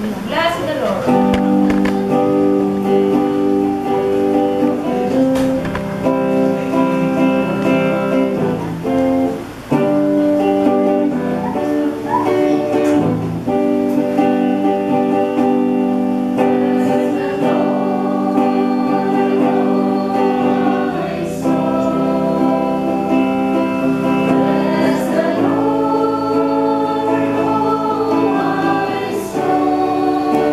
Bless the Lord. Bless the Lord, oh my soul.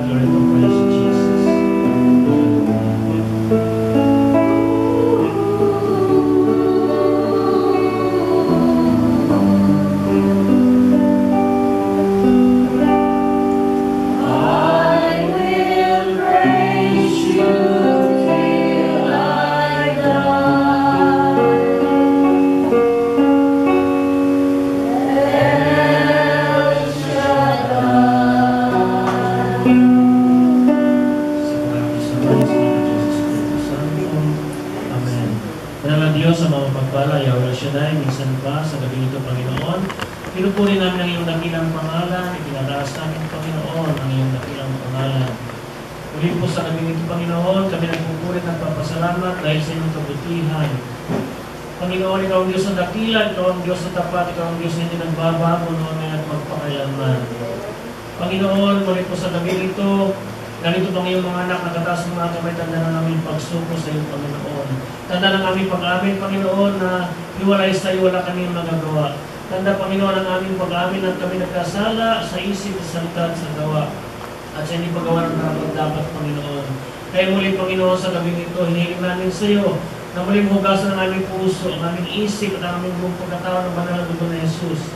ganito po si Jesus. Pinupuri namin ang iyong dakilang pangalan, itinataas namin, Panginoon, ang iyong dakilang pangalan. Muli po sa kami nito, Panginoon, kami nagpupuri at nagpapasalamat dahil sa iyong kabutihan. Panginoon, ikaw ang Diyos ng dakila, ikaw ang Diyos na tapat, ikaw ang Diyos na hindi nagbabago noon at magpakailanman. Panginoon, muli po sa gabi nito, ganito pang iyong mga anak, nakataas ng mga kamay, tanda na namin pagsuko sa iyong Panginoon. Tanda na namin pag-amin, Panginoon, na hiwalay sa iyo, wala kami magagawa. Tanda, Panginoon, ang aming pag-amin at kami nagkasala sa isip, sa salita, sa gawa, at sa hindi paggawa ng dapat, Panginoon. Kaya muli, Panginoon, sa gabi nito, hinihiling namin sa iyo na muli hugasan ang aming puso, ang aming isip, at ang aming buong pagkatao ng banal na dugo na Jesus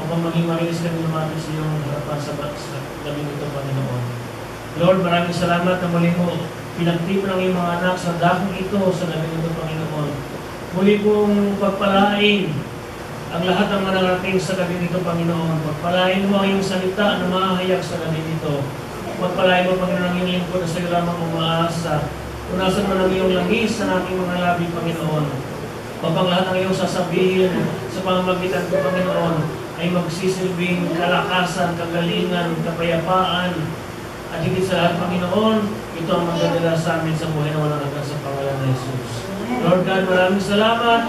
upang maging marilis kami lumapit sa iyong harapan sa gabi nito, Panginoon. Lord, maraming salamat na muli mo pinagtipan ng iyong mga anak sa dakong ito sa gabi nito, Panginoon. Muli kong pagpalain ang lahat ng manarating sa gabi nito, Panginoon. Pagpalain mo ang iyong salita na mahahayag sa gabi nito. Pagpalain mo, Panginoon, ang iyong lingkod na sa iyo lamang umaasa. Punasan mo ng iyong langis sa aking mga labi, Panginoon. Upang lahat ng iyong sasabihin sa pamamagitan ko, Panginoon, ay magsisilbing kalakasan, kagalingan, kapayapaan, at higit sa lahat, Panginoon, ito ang magdadala sa amin sa buhay na walang hanggan sa pangalan ng Jesus. Lord God, maraming salamat.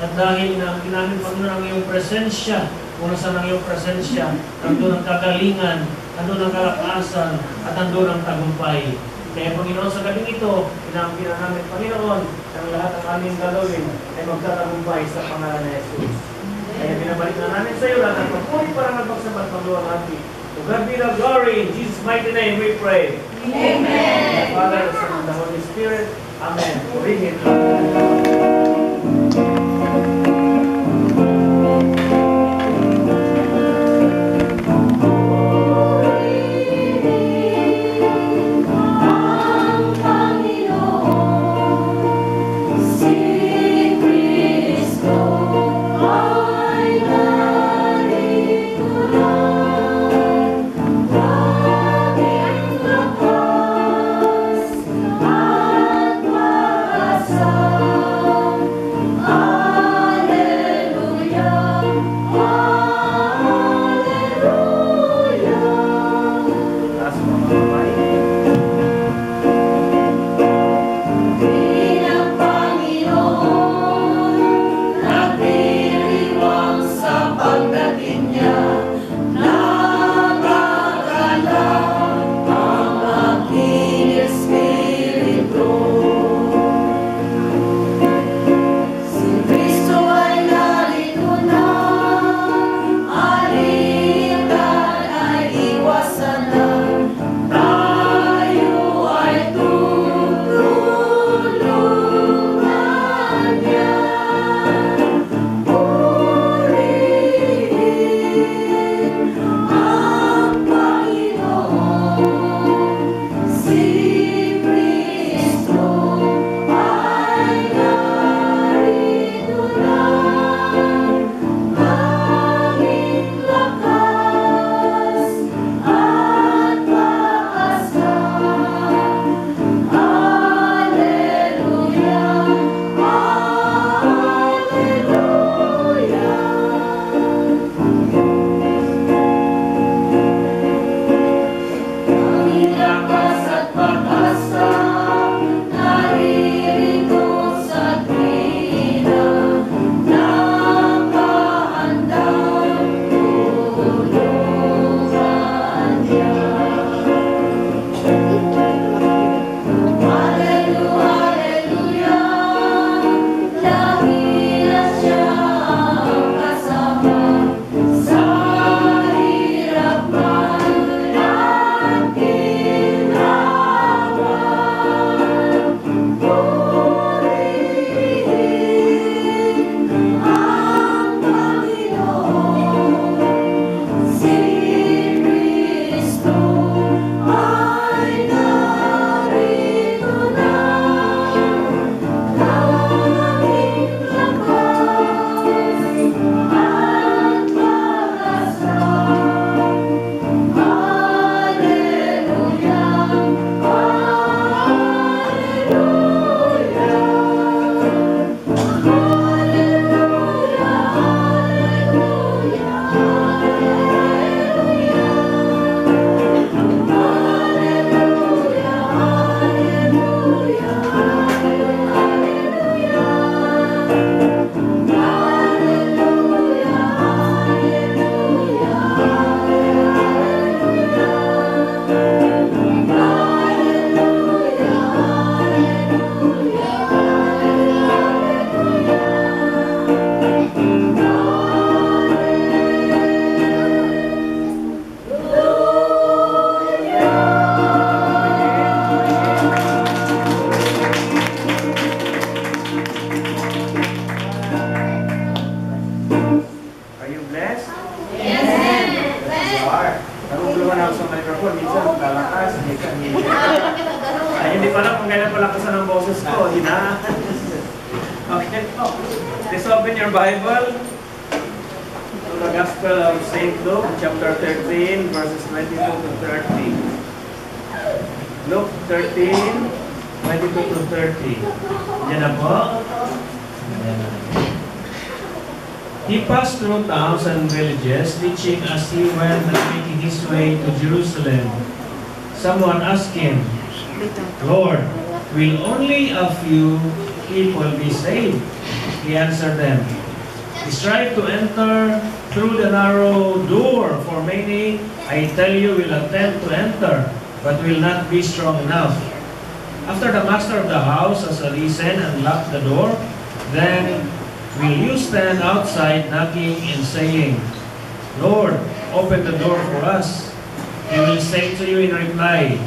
At dahil namin, Panginoon, ang iyong presensya, kung saan ang iyong presensya, nandun ang kagalingan, nandun ang kalakasan, at nandun ang tagumpay. Kaya, Panginoon, sa gabing ito, pinampinan namin, Panginoon, ang lahat ng aming gagawin ay magtatagumpay sa pangalan ng Jesus. Kaya binabalik na namin sa iyo lahat ang pagpuri para magpagsabat magluwang hati. To God be the glory, in Jesus' mighty name we pray. Amen. The Father, the Son, and the Holy Spirit. Amen. Purihin. Sa hindi pa alam kung kailan palakasan ang boses ko. Hina. Okay po. Please open your Bible to the Gospel of St. Luke, chapter 13, verses 22 to 30. Luke 13, 22 to 30. Diyan na po. He passed through towns and villages, teaching as he went and making his way to Jerusalem. Someone asked him, "Lord, will only a few people be saved?" He answered them, "Strive to enter through the narrow door, for many, I tell you, will attempt to enter, but will not be strong enough." After the master of the house has arisen and locked the door, then will you stand outside knocking and saying, "Lord, open the door for us"? He will say to you in reply,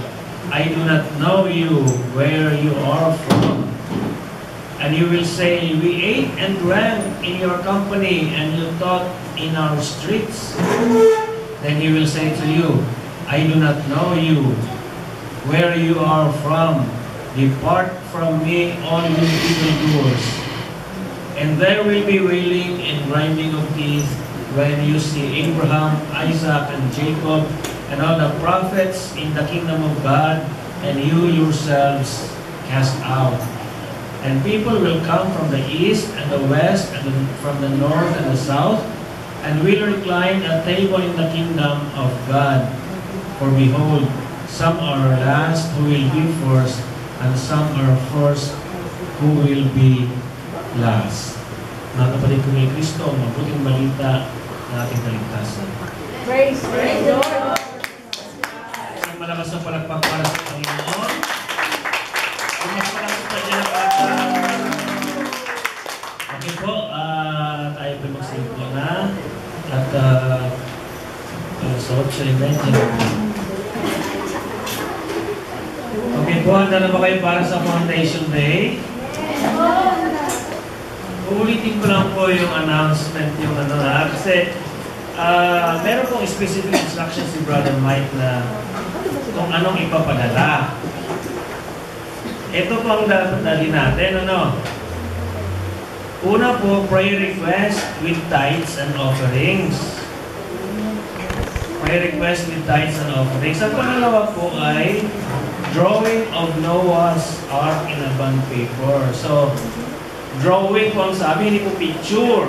"I do not know you, where you are from." And you will say, "We ate and drank in your company, and you taught in our streets." Then he will say to you, "I do not know you, where you are from. Depart from me, all you evildoers." And there will be wailing and grinding of teeth when you see Abraham, Isaac, and Jacob, and all the prophets in the kingdom of God, and you yourselves cast out. And people will come from the east and the west, and from the north and the south, and will recline at table in the kingdom of God. For behold, some are last who will be first, and some are first who will be last. Mga kapatid ko ni Kristo, mabuting balita ng ating kaligtasan. Praise the Lord. Isang malakas na palakpak para sa Panginoon. Kung mas malakas pa dyan ang ating... Okay po, tayo po magsimpo na. At sa 8:30. Okay po, handa na ba kayo para sa Foundation Day? Uulitin ko lang po yung announcement, yung ano na, kasi meron pong specific instructions si Brother Mike na kung anong ipapadala. Ito po ang dapat dalhin natin, ano? Una po, prayer request with tithes and offerings. Prayer request with tithes and offerings. Ang pangalawa po ay drawing of Noah's Ark in a bond paper. So, drawing po ang sabi, hindi po picture.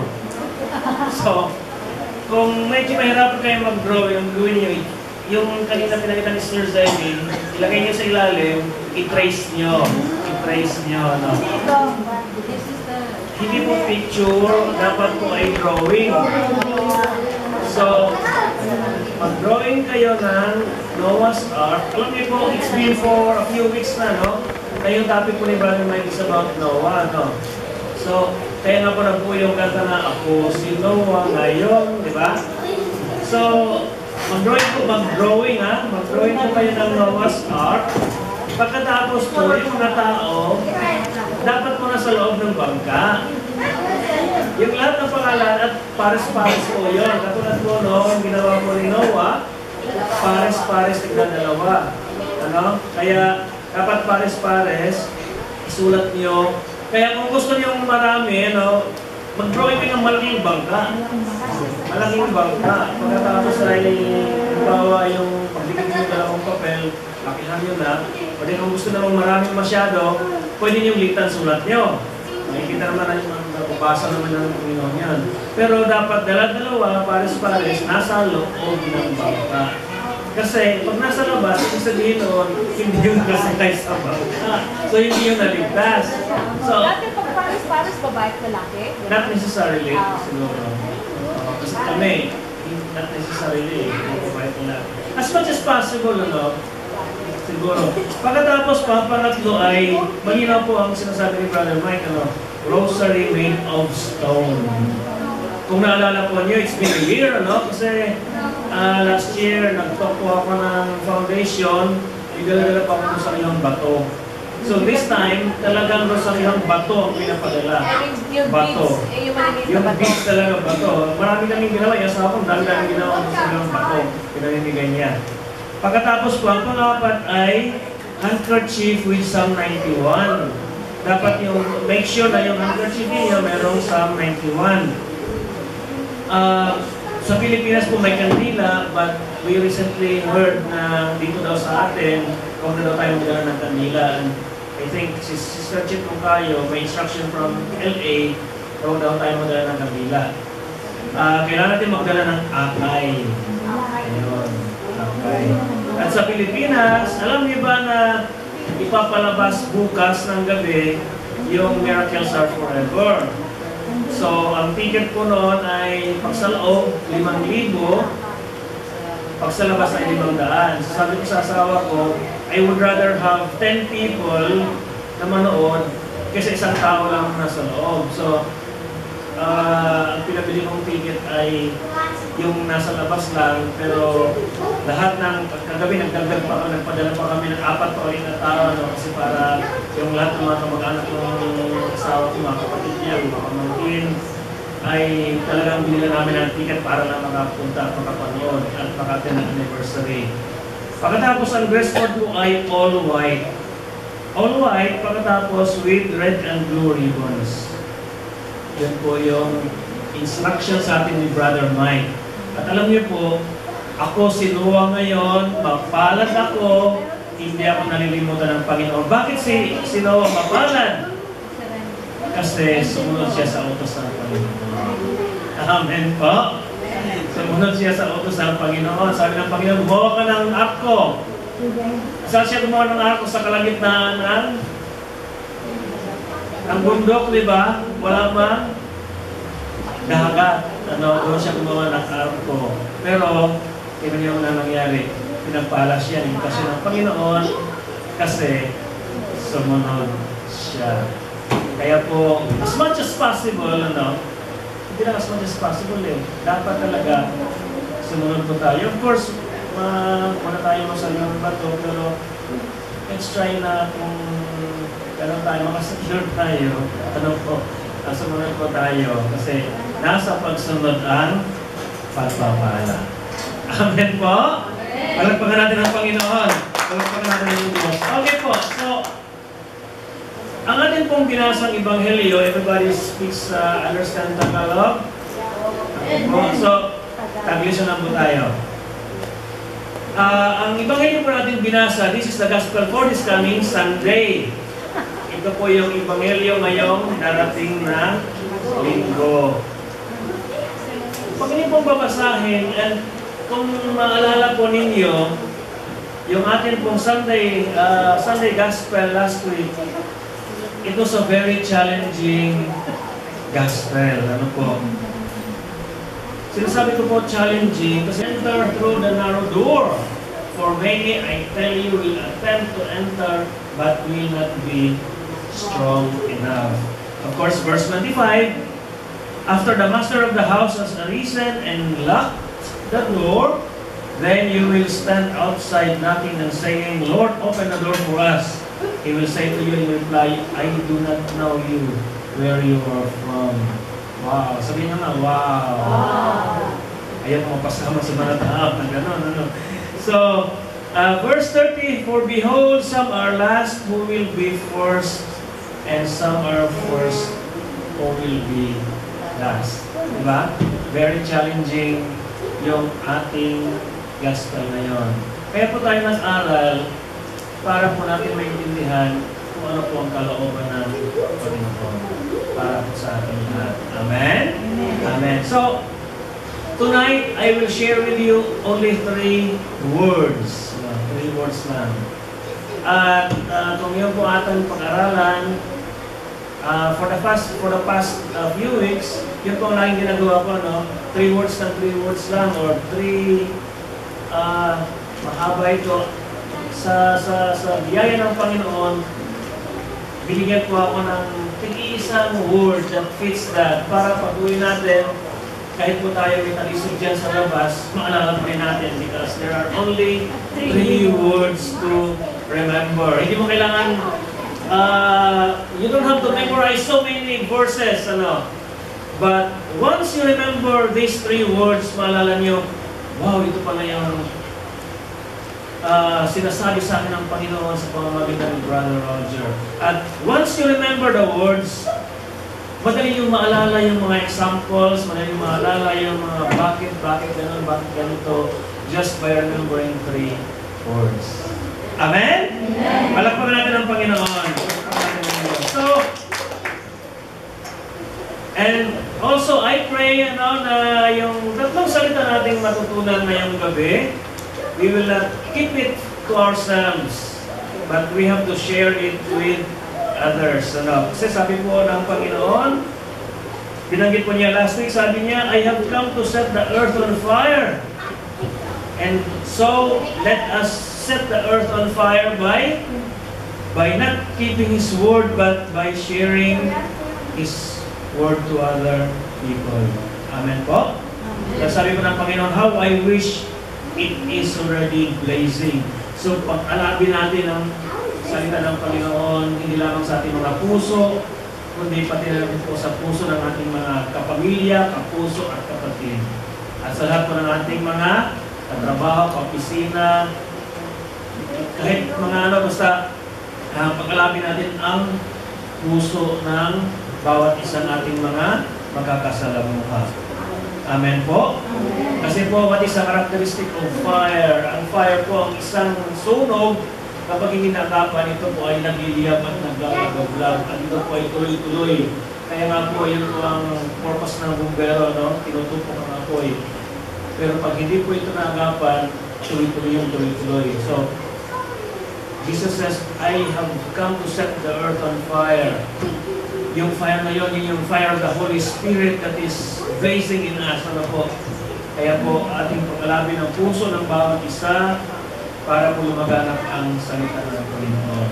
So, kung medyo mahirapan kayo mag-draw, yung gawin nyo, yung kanina pinakita ni Sir Zaymin, ilagay nyo sa ilalim, i-trace nyo. I-trace nyo, ano. Hindi po picture, dapat po ay drawing. So, mag-drawing kayo ng Noah's Ark. Alam niyo po, it's been for a few weeks na, no? Na yung topic po ni Brother Mike is about Noah, no? So, kaya nga po na po yung kanta na ako si Noah ngayon, di ba? So, mag-drawing ha? Mag-drawing po kayo ng Noah's Ark. Pagkatapos po, yung mga tao, dapat po nasa loob ng bangka. Yung lahat ng pangalan at pares-pares po yun. Katulad po noong ginawa po ni Noah, pares-pares tignan dalawa. Ano? Kaya, dapat pares-pares, isulat nyo. Kaya kung gusto niyo marami, no, mag-drawing kayo ng malaking bangka. Malaking bangka. Pagkatapos ay bawa yung pagdikit ng dalawang papel, pakihan nyo na. Pwede kung gusto naman maraming masyado, pwede nyo litan sulat nyo. Nakikita naman na yung mabasa naman ng Panginoon yan. Pero dapat dala-dalawa, pares-pares, nasa loob ng bangka. Kasi pag nasa labas, ibig sabihin noon, hindi yung nakasakay sa bangka. So hindi yung naligtas. So, dati pag pares-pares, babae at lalaki? not necessarily, siguro. Kasi kami, not necessarily, babae at lalaki. As much as possible, ano, siguro. Pagkatapos pa, pangatlo ay, malinaw po ang sinasabi ni Brother Mike, ano, rosary made of stone. Kung naalala po niyo, it's been a year, ano? Kasi last year, nag-talk po ako ng foundation, igala-gala pa ako sa ilang bato. So this time, talagang rosaryang bato ang pinapadala. Yung Bato. beads, yung maliliit na Yung bato. beads talaga bato. Marami kaming ginawa, yung asawa ko, dami-dami ginawa sa ilang bato. Pinamimigay niya. Pagkatapos po, ang pangapat ay handkerchief with Psalm 91. Dapat yung, make sure na yung handkerchief niyo merong Psalm 91. Sa Pilipinas po may kandila, but we recently heard na dito daw sa atin, kung na daw tayo magdala ng kandila. And I think si Sister Chit Moncayo, may instruction from LA, kung daw tayo magdala ng kandila. Kailangan natin magdala ng akay. Ayun, akay. At sa Pilipinas, alam niyo ba na ipapalabas bukas ng gabi yung Miracles Are Forever? So, ang ticket ko noon ay pag sa loob, 5,000, pag sa labas ay 500. So, sabi ko sa asawa ko, I would rather have 10 people na manood kaysa isang tao lang nasa loob. So, ang pinabili kong ticket ay yung nasa labas lang, pero lahat ng kagabi nagpadala pa kami ng 4 pa ulit na tao, no? Kasi para yung lahat ng mga kamag-anak ng asawa ko, mga kapatid niya, mga pamangkin, ay talagang binila namin ng ticket para lang makapunta, makapanood at makatin ng anniversary. Pagkatapos ang dress code ko ay all white. All white, pagkatapos with red and blue ribbons. Yan po yung instruction sa atin ni Brother Mike. At alam niyo po, ako sinuwa ngayon, mapalad ako, hindi ako nalilimutan ng Panginoon. Bakit si Noah mapalad? Kasi sumunod siya sa utos ng Panginoon. Amen po? Sumunod siya sa utos ng Panginoon. Sabi ng Panginoon, gumawa ka ng arko. Saan siya gumawa ng arko? Sa kalagitnaan ng bundok, di ba? Wala ba? Dahagat. Doon siya gumawa ng arko. Pero, ito yung nangyari. Pinagpala siya, ligtas siya ng Panginoon kasi sumunod siya. Kaya po, as much as possible, hindi lang as much as possible dapat talaga sumunod po tayo. Of course, muna tayo masali ng bato, pero let's try na kung gano'n tayo, makasecure tayo, sumunod po tayo. Kasi nasa pagsunod ang pagpapala. Amen po? Palagpagan natin ang Panginoon. Palagpagan natin ang Diyos. Okay po, so, ang atin pong binasang Ebanghelyo, everybody speaks, understand Tagalog? Okay po, so, Tagliso na po tayo. Ang Ebanghelyo po natin binasa, this is the Gospel for this coming Sunday. Ito po yung Ebanghelyo ngayong darating na linggo. Pag hindi pong babasahin, and kung maalala po ninyo, yung atin pong Sunday Gospel last week, it was a very challenging Gospel. Ano po? Sinasabi ko po challenging kasi enter through the narrow door. For many, I tell you, will attempt to enter but will not be strong enough. Of course, verse 25, after the master of the house has arisen and locked the door, then you will stand outside knocking and saying, Lord, open the door for us. He will say to you in reply, I do not know you, where you are from. Wow. Sabihin nyo nga, wow. Ayaw mo mapasama sa mga tao na gano'n. So, verse 30, for behold, some are last who will be first, and some are first who will be last. Diba? Very challenging yung ating gospel ngayon. Kaya po tayo nag-aral para po natin maintindihan kung ano po ang kalooban ng Panginoon para po sa ating lahat. Amen? Amen. So, tonight, I will share with you only 3 words. 3 words lang. At kung yun po ating pag-aralan, for the past few weeks, yun po ang laging ginagawa ko, 3 words ng 3 words lang, or 3 mahaba ito. Sa biyaya ng Panginoon, binigyan ko ako ng tig-iisang word that fits that para pag-uwi natin, kahit po tayo may talisod dyan sa labas, maalala pa rin natin because there are only 3 words to remember. Hindi mo kailangan, you don't have to memorize so many verses, but once you remember these 3 words, maalala nyo, wow, ito pala yung sinasabi sa akin ng Panginoon sa pamamagitan ni Brother Roger. At once you remember the words, madali yung maalala yung mga examples, madali yung maalala yung mga bakit ganun, bakit ganito, just by remembering 3 words. Amen? Amen. Palakpakan natin ang Panginoon. So, and also I pray na yung tatlong salita nating matutunan ngayong gabi, we will not keep it to ourselves, but we have to share it with others. Kasi sabi po ng Panginoon, binanggit po niya last week, sabi niya, I have come to set the earth on fire. And so, let us set the earth on fire by not keeping His word, but by sharing His word to other people. Amen po? Amen. Sabi po ng Panginoon, how I wish it is already blazing. So, pag-alabi natin ang salita ng Panginoon, hindi lamang sa ating mga puso, kundi pati na rin po sa puso ng ating mga kapamilya, kapuso at kapatid. At sa lahat po ng ating mga katrabaho, kaopisina, kahit mga basta pag-alabi natin ang puso ng bawat isang ating mga magkakasalamuha. Amen po? Amen. Kasi po, what is a characteristic of fire? Ang fire po, ang isang sunog, kapag hindi nakapan, ito po ay nagliliyab at naglalagablag. At ito po ay tuloy-tuloy. Kaya nga po, yun po ang purpose ng bumbero, no? Tinutupok ang apoy. Pero pag hindi po ito nakapan, tuloy-tuloy yung tuloy-tuloy. So, Jesus says, I have come to set the earth on fire. Yung fire na yun, yung fire of the Holy Spirit that is blazing in us. Ano po? Kaya po, ating pag-alabi ng puso ng bawat isa para po lumaganap ang salita ng Panginoon.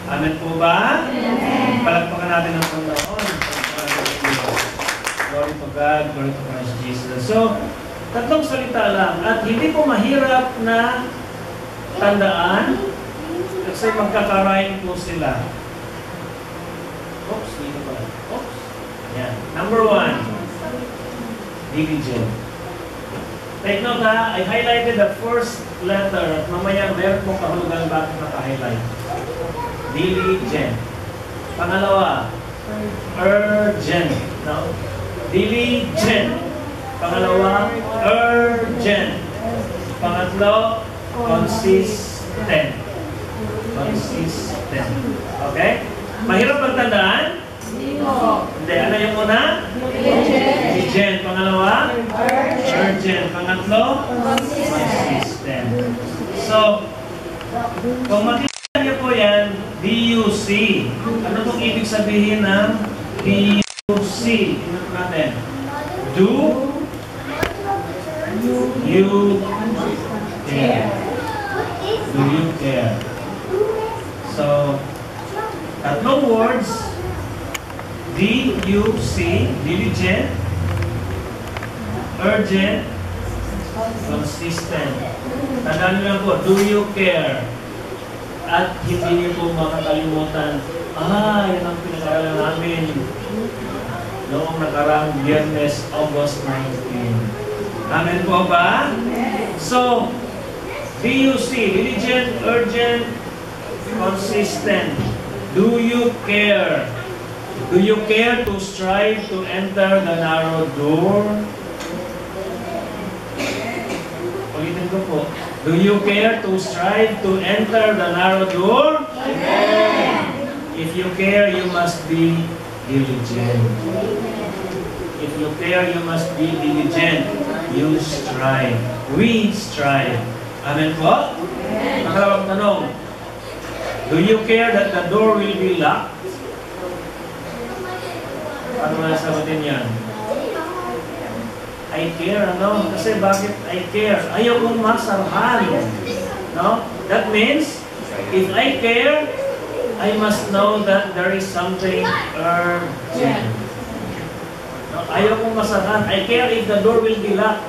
Amen po ba? Amen. Palagpakan natin ang Panginoon. Glory to God, glory to Christ Jesus. So, tatlong salita lang. At hindi po mahirap na tandaan kasi magkakarain po sila. Oops, dito pala. Oops. Yan. Number 1, diligent. Take note ha, I highlighted the first letter at mamaya meron pong kahulugan bakit naka-highlight. Diligent. Pangalawa, urgent. No? Diligent. Pangalawa, urgent. Pangatlo, consistent. Consistent. Okay? Mahirap magtandaan? Hindi. Ano yung una? Diligent. Pangalawa? Urgent. Pangatlo? Consistent. So, kung makikita niyo po yan, DUC. Ano itong ibig sabihin ng DUC? Tingnan po natin. Do you care? Do you care? So, tatlong words, D-U-C, diligent, urgent, consistent. Tandaan niyo lang po, do you care? At hindi niyo po makakalimutan, yan ang pinag-aralan namin noong nakarang Biyernes, August 19. Amen po ba? So, D-U-C, diligent, urgent, consistent. Do you care? Do you care to strive to enter the narrow door? Ulitin ko po. Do you care to strive to enter the narrow door? Amen. If you care, you must be diligent. If you care, you must be diligent. You strive. We strive. Amen po? Nakalawang tanong. Do you care that the door will be locked? Paano nga sagutin yan? I care, ano? Kasi bakit I care? Ayaw kong masarhan. No? That means, if I care, I must know that there is something urgent. No? Ayaw kong masarhan. I care if the door will be locked.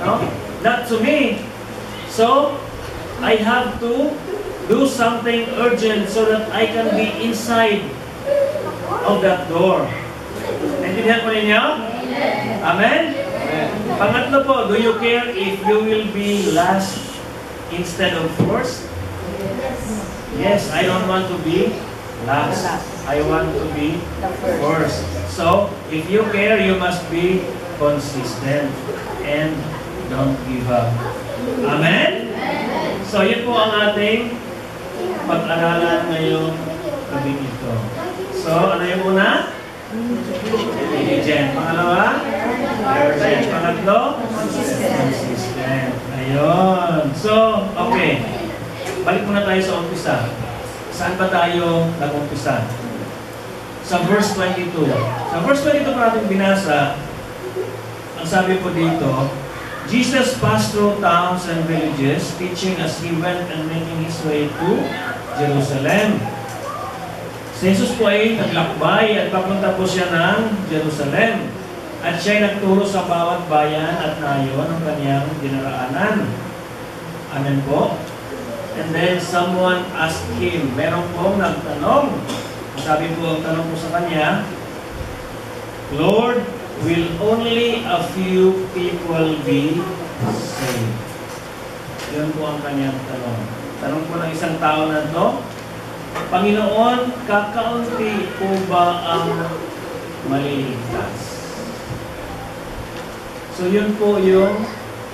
No? Not to me. So, I have to do something urgent so that I can be inside of that door. Naintindihan po ninyo? Amen? Pangatlo po, do you care if you will be last instead of first? Yes, I don't want to be last. I want to be first. So, if you care, you must be consistent and don't give up. Amen? So, yun po ang ating pag-aralan ngayong gabi ito. So, ano yung una? Diligent. Pangalawa? Urgent. Pangatlo? Consistent. Ayun. So, okay. Balik muna tayo sa umpisa. Saan ba tayo nag-umpisa? Sa verse 22. Sa verse 22 po natin binasa, ang sabi po dito, Jesus passed through towns and villages, teaching as He went and making His way to Jerusalem. Si Jesus po ay naglakbay at papunta po siya ng Jerusalem. At siya ay nagturo sa bawat bayan at nayon ng kanyang dinaraanan. Amen po? And then someone asked Him, meron pong nagtanong. Sabi po ang tanong po sa kanya, Lord, will only a few people be saved? Yun po ang kanyang tanong. Tanong po ng isang tao na ito, Panginoon, kakaunti po ba ang maliligtas? So yun po yung,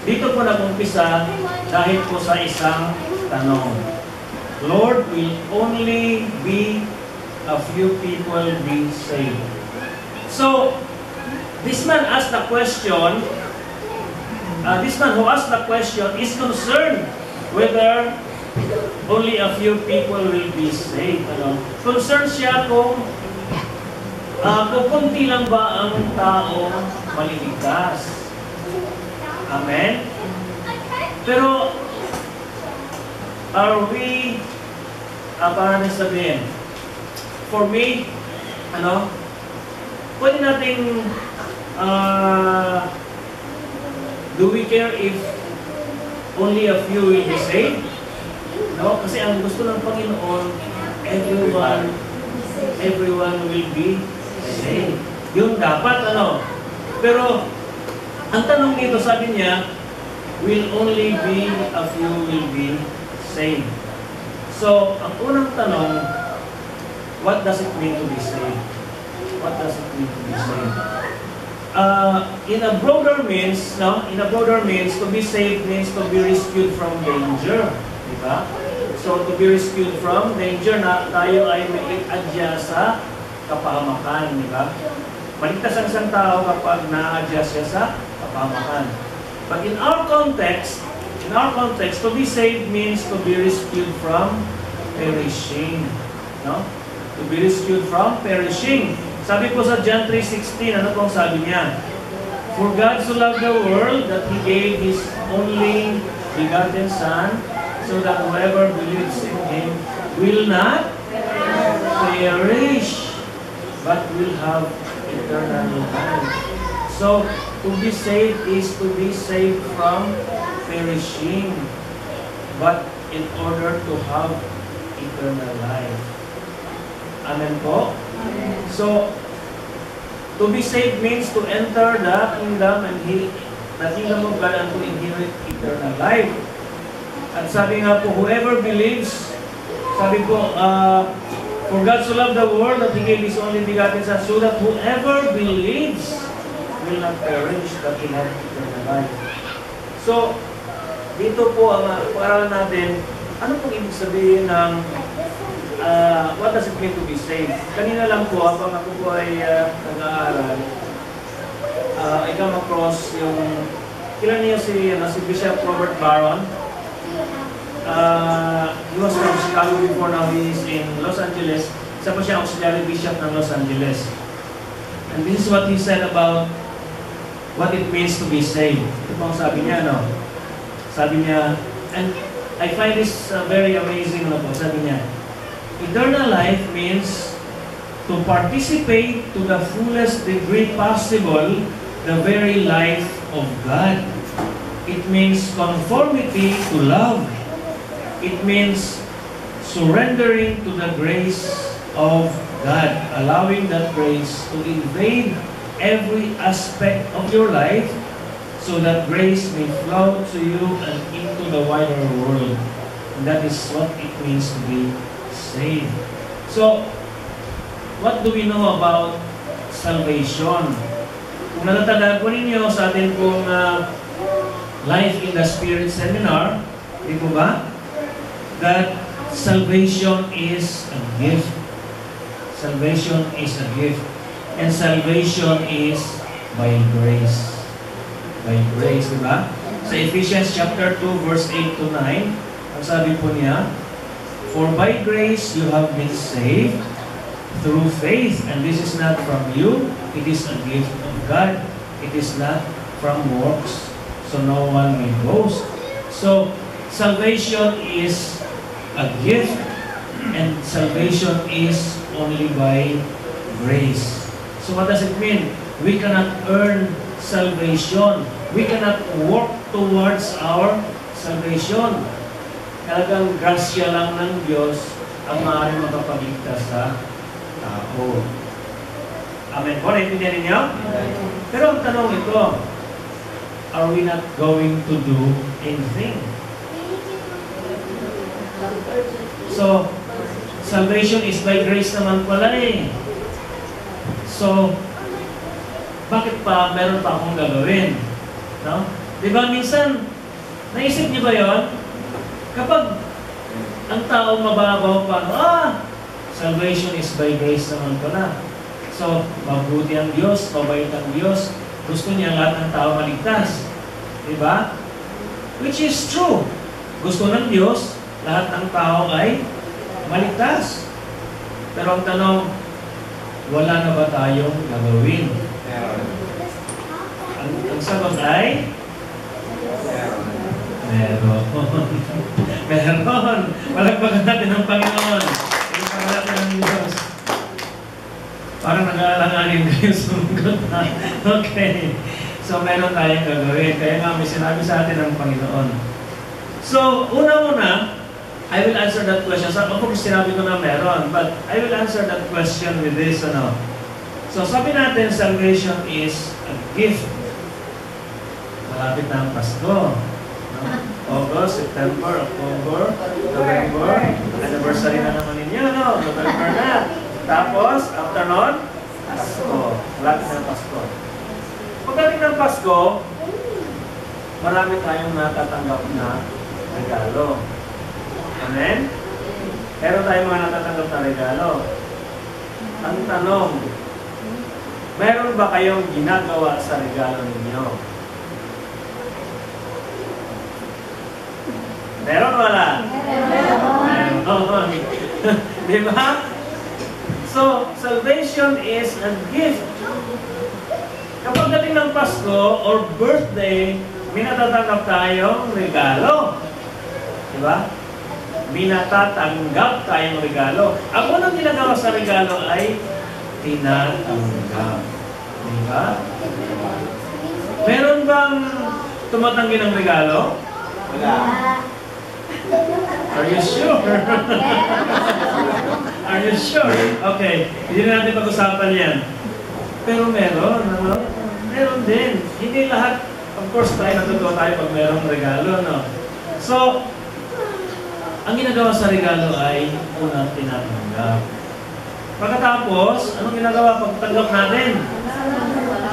dito po nag-umpisa dahil po sa isang tanong. Lord, will only be a few people be saved? So, this man asked the question, this man who asked the question is concerned whether only a few people will be saved. Concerned siya kung kunti lang ba ang tao maliligtas. Amen? Pero, are we, paano sabihin? For me, pwede nating, do we care if only a few will be saved? No? Kasi ang gusto ng Panginoon, everyone will be saved. Yung dapat, Pero, ang tanong dito, sabi niya, will only be a few will be saved. So, ang unang tanong, what does it mean to be saved? What does it mean to be saved? In a broader means, to be saved means to be rescued from danger. Diba? So, to be rescued from danger na tayo ay may adya sa kapahamakan. Diba? Maligtas ang isang tao kapag na-adya siya sa kapahamakan. But in our context, to be saved means to be rescued from perishing. No? To be rescued from perishing. Sabi po sa John 3:16, ano pong sabi niya? For God so loved the world that He gave His only begotten Son, so that whoever believes in Him will not perish, but will have eternal life. So, to be saved is to be saved from perishing, but in order to have eternal life. Amen po? So, to be saved means to enter the kingdom and the kingdom of God and to inherit eternal life. At sabi nga po, whoever believes, sabi po, for God so loved the world that He gave His only begotten Son, so that whoever believes will not perish, but will have eternal life. So, dito po ang pag-aralan natin, ano pong ibig sabihin ng what does it mean to be saved? Kanina lang po, habang ako po ay nag-aaral, I come across yung, kailan niyo si Bishop Robert Barron. He was from Chicago before, now he is in Los Angeles. Isa po siya auxiliary bishop ng Los Angeles. And this is what he said about what it means to be saved. Ito po ang sabi niya, Sabi niya, and I find this very amazing, Sabi niya, eternal life means to participate to the fullest degree possible the very life of God. It means conformity to love. It means surrendering to the grace of God, allowing that grace to invade every aspect of your life so that grace may flow to you and into the wider world. And that is what it means to be saved. So, what do we know about salvation? Kung natatandaan po ninyo sa atin pong Life in the Spirit seminar, di po ba? That salvation is a gift. Salvation is a gift. And salvation is by grace. By grace, di ba? Sa Ephesians chapter 2, verse 8 to 9, ang sabi po niya, for by grace you have been saved through faith, and this is not from you, it is a gift of God. It is not from works, so no one may boast. So, salvation is a gift, and salvation is only by grace. So what does it mean? We cannot earn salvation. We cannot work towards our salvation. Talagang grasya lang ng Diyos ang maaaring makapagligtas sa tao. Amen po? Naintindihan ninyo? Pero ang tanong ito, are we not going to do anything? So, salvation is by grace naman pala eh. So, bakit pa meron pa akong gagawin? No? Di ba minsan, naisip niyo ba yon? Kapag ang tao mababaw pa, salvation is by grace naman pala. So, mabuti ang Diyos, mabait ang Diyos, gusto niya lahat ng tao maligtas. Di ba? Which is true. Gusto ng Diyos, lahat ng tao ay maligtas. Pero ang tanong, wala na ba tayong gagawin? Ang sagot ay? Meron. Meron. Malagpagan natin ang Panginoon. Malagpagan natin ang Diyos. Parang nag-aalanganin kayo sumagot na. Okay. So, meron tayong gagawin. Kaya nga may sinabi sa atin ng Panginoon. So, una-una, I will answer that question. Of course, sinabi ko na meron, but I will answer that question with this, So, sabi natin, salvation is a gift. Malapit na ang Pasko. August, September, October, November, anniversary na naman ninyo, no? November na. Tapos, after nun, Pasko. Malapit na ang Pasko. Pagdating ng Pasko, marami tayong natatanggap na regalo. Amen? Meron tayong mga natatanggap na regalo. Ang tanong, meron ba kayong ginagawa sa regalo ninyo? Meron wala? Meron. Di ba? So, salvation is a gift. Kapag dating ng Pasko or birthday, may natatanggap tayong regalo. Di ba? Minatatanggap tayong regalo. Ang unang ginagawa sa regalo ay tinatanggap. Diba? Meron bang tumatanggi ng regalo? Wala. Are you sure? Are you sure? Okay. Hindi na natin pag-usapan yan. Pero meron, meron din. Hindi lahat, of course, natutuwa tayo pag merong regalo, no? So, ang ginagawa sa regalo ay unang tinatanggap. Pagkatapos, anong ginagawa pagtanggap natin?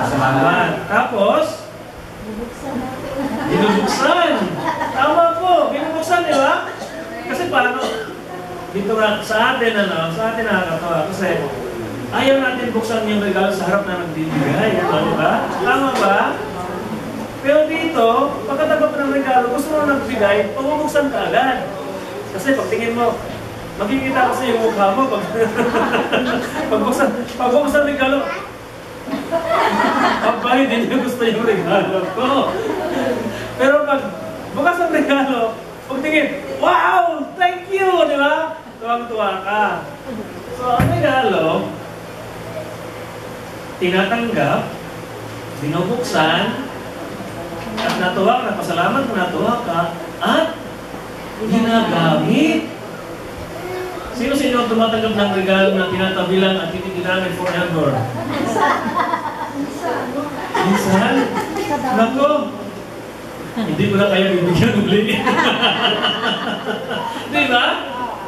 Salamat. Tapos, binubuksan. Tama po, binubuksan, di ba? Kasi paano, dito nga sa atin, sa atin nakakatawa. Kasi ayaw natin buksan yung regalo sa harap na nagbibigay. Di ba? Tama ba? Pero dito, pagkatanggap ng regalo, gusto mo nagbigay, pabubuksan ka agad. Kasi pagtingin mo, makikita kasi yung mukha mo pagbuksan ng regalo. Abay, hindi niya gusto yung regalo ko. Pero pag bukas ang regalo, pagtingin, wow! Thank you! Di ba? Tuwang-tuwa ka. So, ang regalo, tinatanggap, binubuksan, at natuwa ka, napasalamat mo, natuwa ka, at ginagamit. Sino sa inyo tumatanggap ng regalo na tinatabi lang at hindi ginamit forever? Minsan? Nako, Hindi ko na kayo bibigyan uli. Di ba?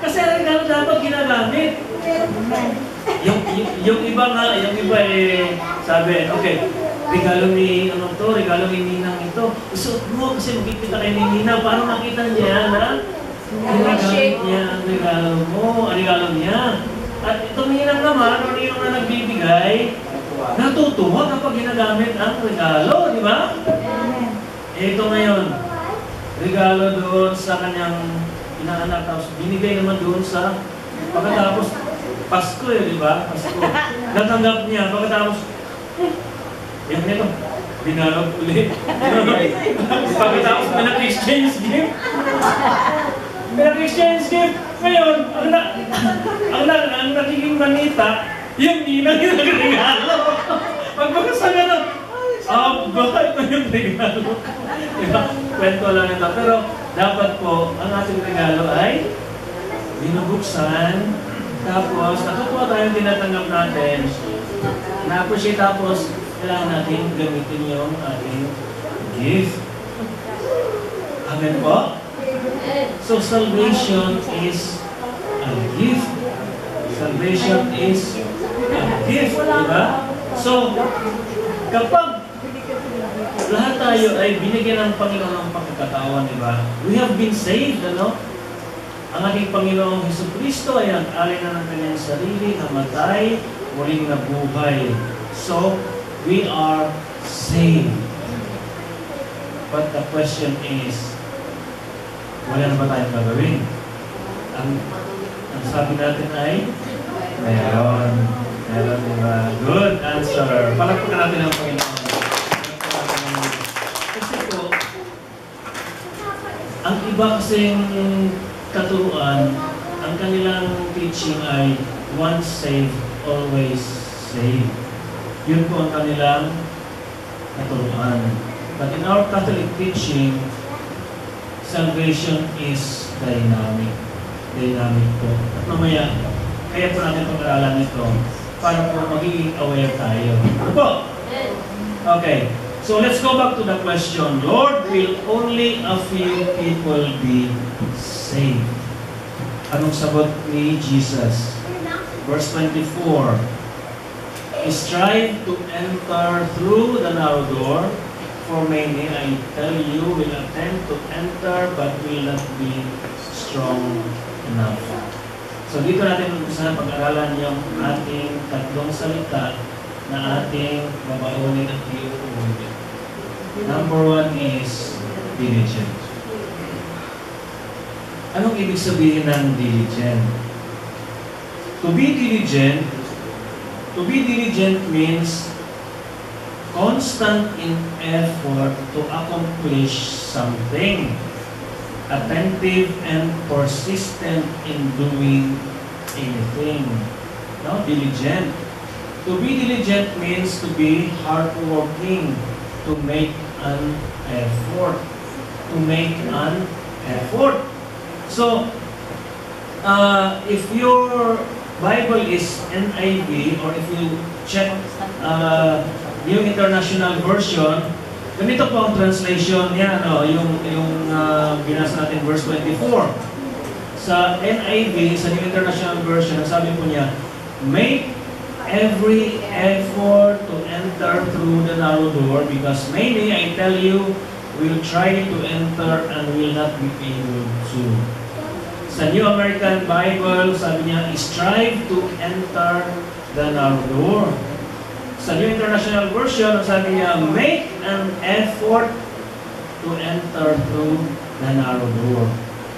Kasi ang regalo dapat ginagamit. Yung iba nga, yung iba sabi, okay, regalo ni regalo ni Ninang ito. Isuot mo kasi magkikita kay ni Ninang para makita niya na ginagamit niya ang regalo mo, ang regalo niya. At itong Ninang naman, o Ninang na nagbibigay, natutuwa kapag ginagamit ang regalo, di ba? Ito ngayon, regalo doon sa kanyang inaanak, tapos binigay naman doon sa pagkatapos Pasko di ba? Pasko. Natanggap niya, pagkatapos yan nito, binalog ulit. Pagkatapos pinag-exchange gift. Pinag-exchange gift. Ngayon, ang nagiging manita, yung Ninang yung nagregalo. Pagpagkasa nga na, bakit na yung regalo? Diba? Kwento lang ito. Pero dapat po, ang ating regalo ay binubuksan. Tapos, natutuwa tayong tinatanggap natin. Na-appreciate tapos, kailangan natin gamitin yung ating gift. Amen po? So, salvation is a gift. Salvation is a gift, diba? So, kapag lahat tayo ay binigyan ng Panginoon ng pagkakataon, diba? We have been saved, ano? Ang ating Panginoong Jesucristo ay nag-alay na ng kanyang sarili, namatay, muling nabuhay. So, we are saved. But the question is, wala na ba tayong gagawin? Ang sabi natin ay, meron. Meron, diba? Good answer. Palakpakan natin ang Panginoon. Kasi po, ang iba kasing katuruan, ang kanilang teaching ay once saved, always saved. Yun po ang kanilang katuruan. But in our Catholic teaching, salvation is dynamic. Dynamic po. At mamaya, kaya po natin pag-aralan ito para po magiging aware tayo. Ano po? Okay. So let's go back to the question. Lord, will only a few people be saved? Anong sagot ni Jesus? Verse 24. Strive to enter through the narrow door, for many, I tell you, will attempt to enter but will not be strong enough. So dito natin usahan pag-aralan yung ating tatlong salita na ating babaunin at iuulit. Number one is diligent. Anong ibig sabihin ng diligent? To be diligent means constant in effort to accomplish something, attentive and persistent in doing anything. No? Diligent. To be diligent means to be hardworking, to make an effort. To make an effort. So, if your Bible is NIV, or if you check New International Version, ganito po ang translation niya, no? yung binasa natin verse 24. Sa NIV, sa New International Version, sabi po niya, make every effort to enter through the narrow door, because many, I tell you, will try to enter and will not be able to. Sa New American Bible, sabi niya, strive to enter the narrow door. Sa New International Version, sabi niya, make an effort to enter through the narrow door.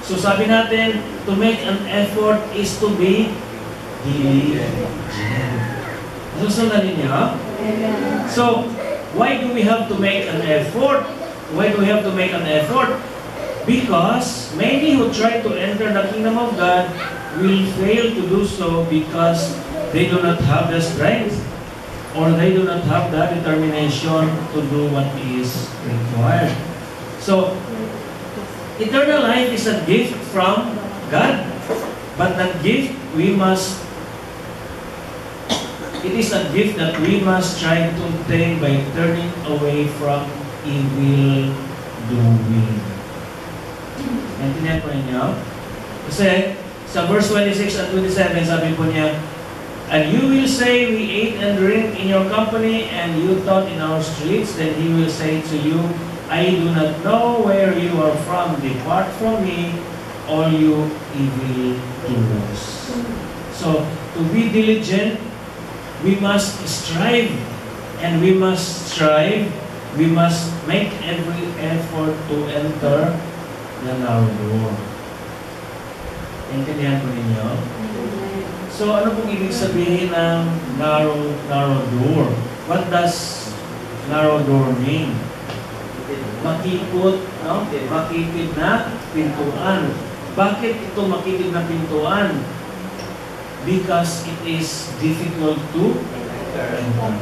So sabi natin, to make an effort is to be diligent. Nasusundan ninyo? So, why do we have to make an effort? Why do we have to make an effort? Because many who try to enter the kingdom of God will fail to do so because they do not have the strength or they do not have the determination to do what is required. So, eternal life is a gift from God, but that gift it is a gift that we must try to obtain by turning away from evil doing. Naintindihan po ninyo? Kasi sa verse 26 at 27, sabi po niya, and you will say, we ate and drink in your company, and you taught in our streets. Then he will say to you, I do not know where you are from. Depart from me, all you evil doers. So, to be diligent, we must strive. And we must strive. We must make every effort to enter the narrow door. Intindihan po ninyo? So, ano pong ibig sabihin ng narrow door? What does narrow door mean? Makipot, no? Makitid na pintuan. Bakit ito makitid na pintuan? Because it is difficult to enter.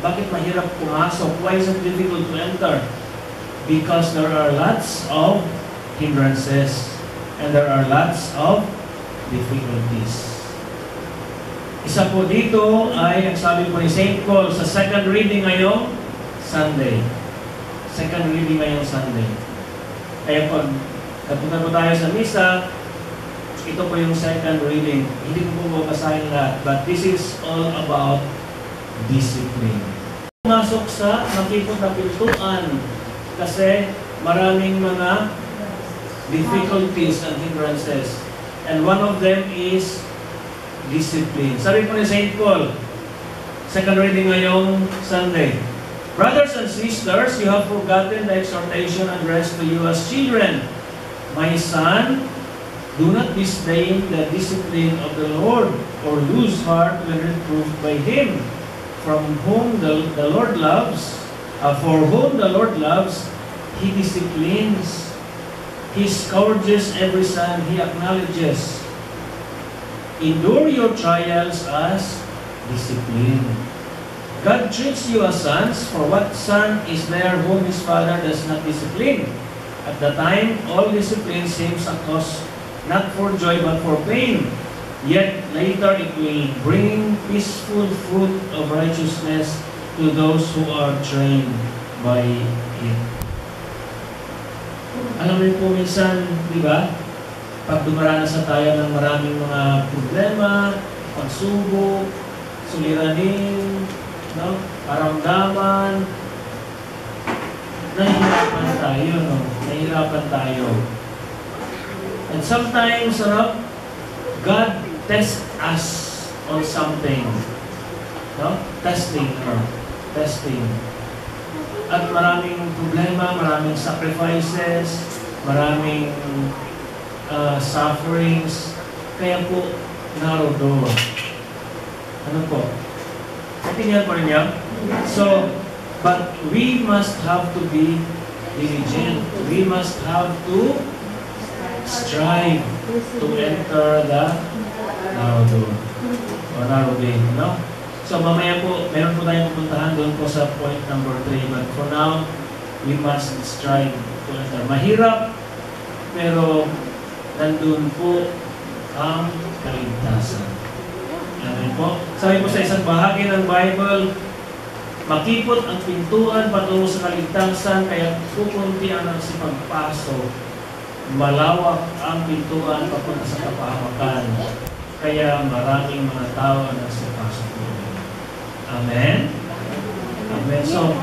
Bakit mahirap pumasok? Why is it difficult to enter? Because there are lots of hindrances and there are lots of difficulties. Isa po dito ay ang sabi po ni St. Paul sa second reading ngayong Sunday. Second reading ngayong Sunday. Kaya pag kapunta po tayo sa misa, ito po yung second reading. Hindi ko po babasahin lahat, but this is all about discipline. Pumasok sa makipot na pintuan kasi maraming mga difficulties and hindrances. And one of them is discipline. Sabi po ni St. Paul, second reading ngayong Sunday, brothers and sisters, you have forgotten the exhortation addressed to you as children. My son, do not disdain the discipline of the Lord, or lose heart when reproved by Him, from whom the Lord loves, for whom the Lord loves, He disciplines. He scourges every son He acknowledges. Endure your trials as discipline. God treats you as sons, for what son is there whom his father does not discipline? At the time, all discipline seems a cause not for joy but for pain. Yet later it will bring peaceful fruit of righteousness to those who are trained by it. Alam mo po minsan, di ba? Pag dumaranas tayo ng maraming mga problema, pagsubok, suliranin, no? Karamdaman, nahihirapan tayo, no? Nahihirapan tayo. And sometimes, God tests us on something. No? Testing. At maraming problema, maraming sacrifices, maraming sufferings. Kaya po, narrow door. Ano po? Natindihan po niya? So, but we must have to be diligent. We must have to strive to enter the narrow door. O narrow gate, no? So, mamaya po, meron po tayong pupuntahan doon po sa point number 3. But for now, we must strive to enter. Mahirap, pero nandun po ang kaligtasan. Amen po. Sabi po sa isang bahagi ng Bible, makipot ang pintuan patungo sa kaligtasan, kaya kukunti ang nagsipagpasok. Malawak ang pintuan papunta sa kapahamakan, kaya maraming mga tao ang nagsipasok doon. Amen? Amen. So,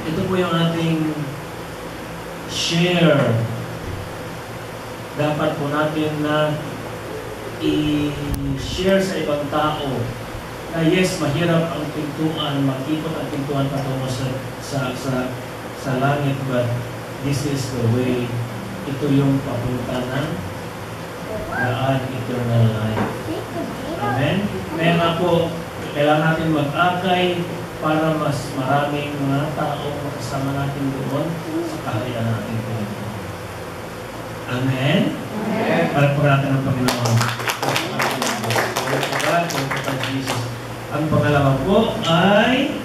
ito po yung ating share. Dapat po natin na i-share sa ibang tao na yes, mahirap ang pintuan, makipot ang pintuan patungo sa langit, but this is the way. Ito yung papunta ng daan, eternal life. Amen? Kaya nga po, kailangan natin mag-akay para mas maraming mga tao makasama natin doon sa kaharian natin po. Amen? Amen. Para po natin ang Panginoon. Jesus. Ang pangalawa po ay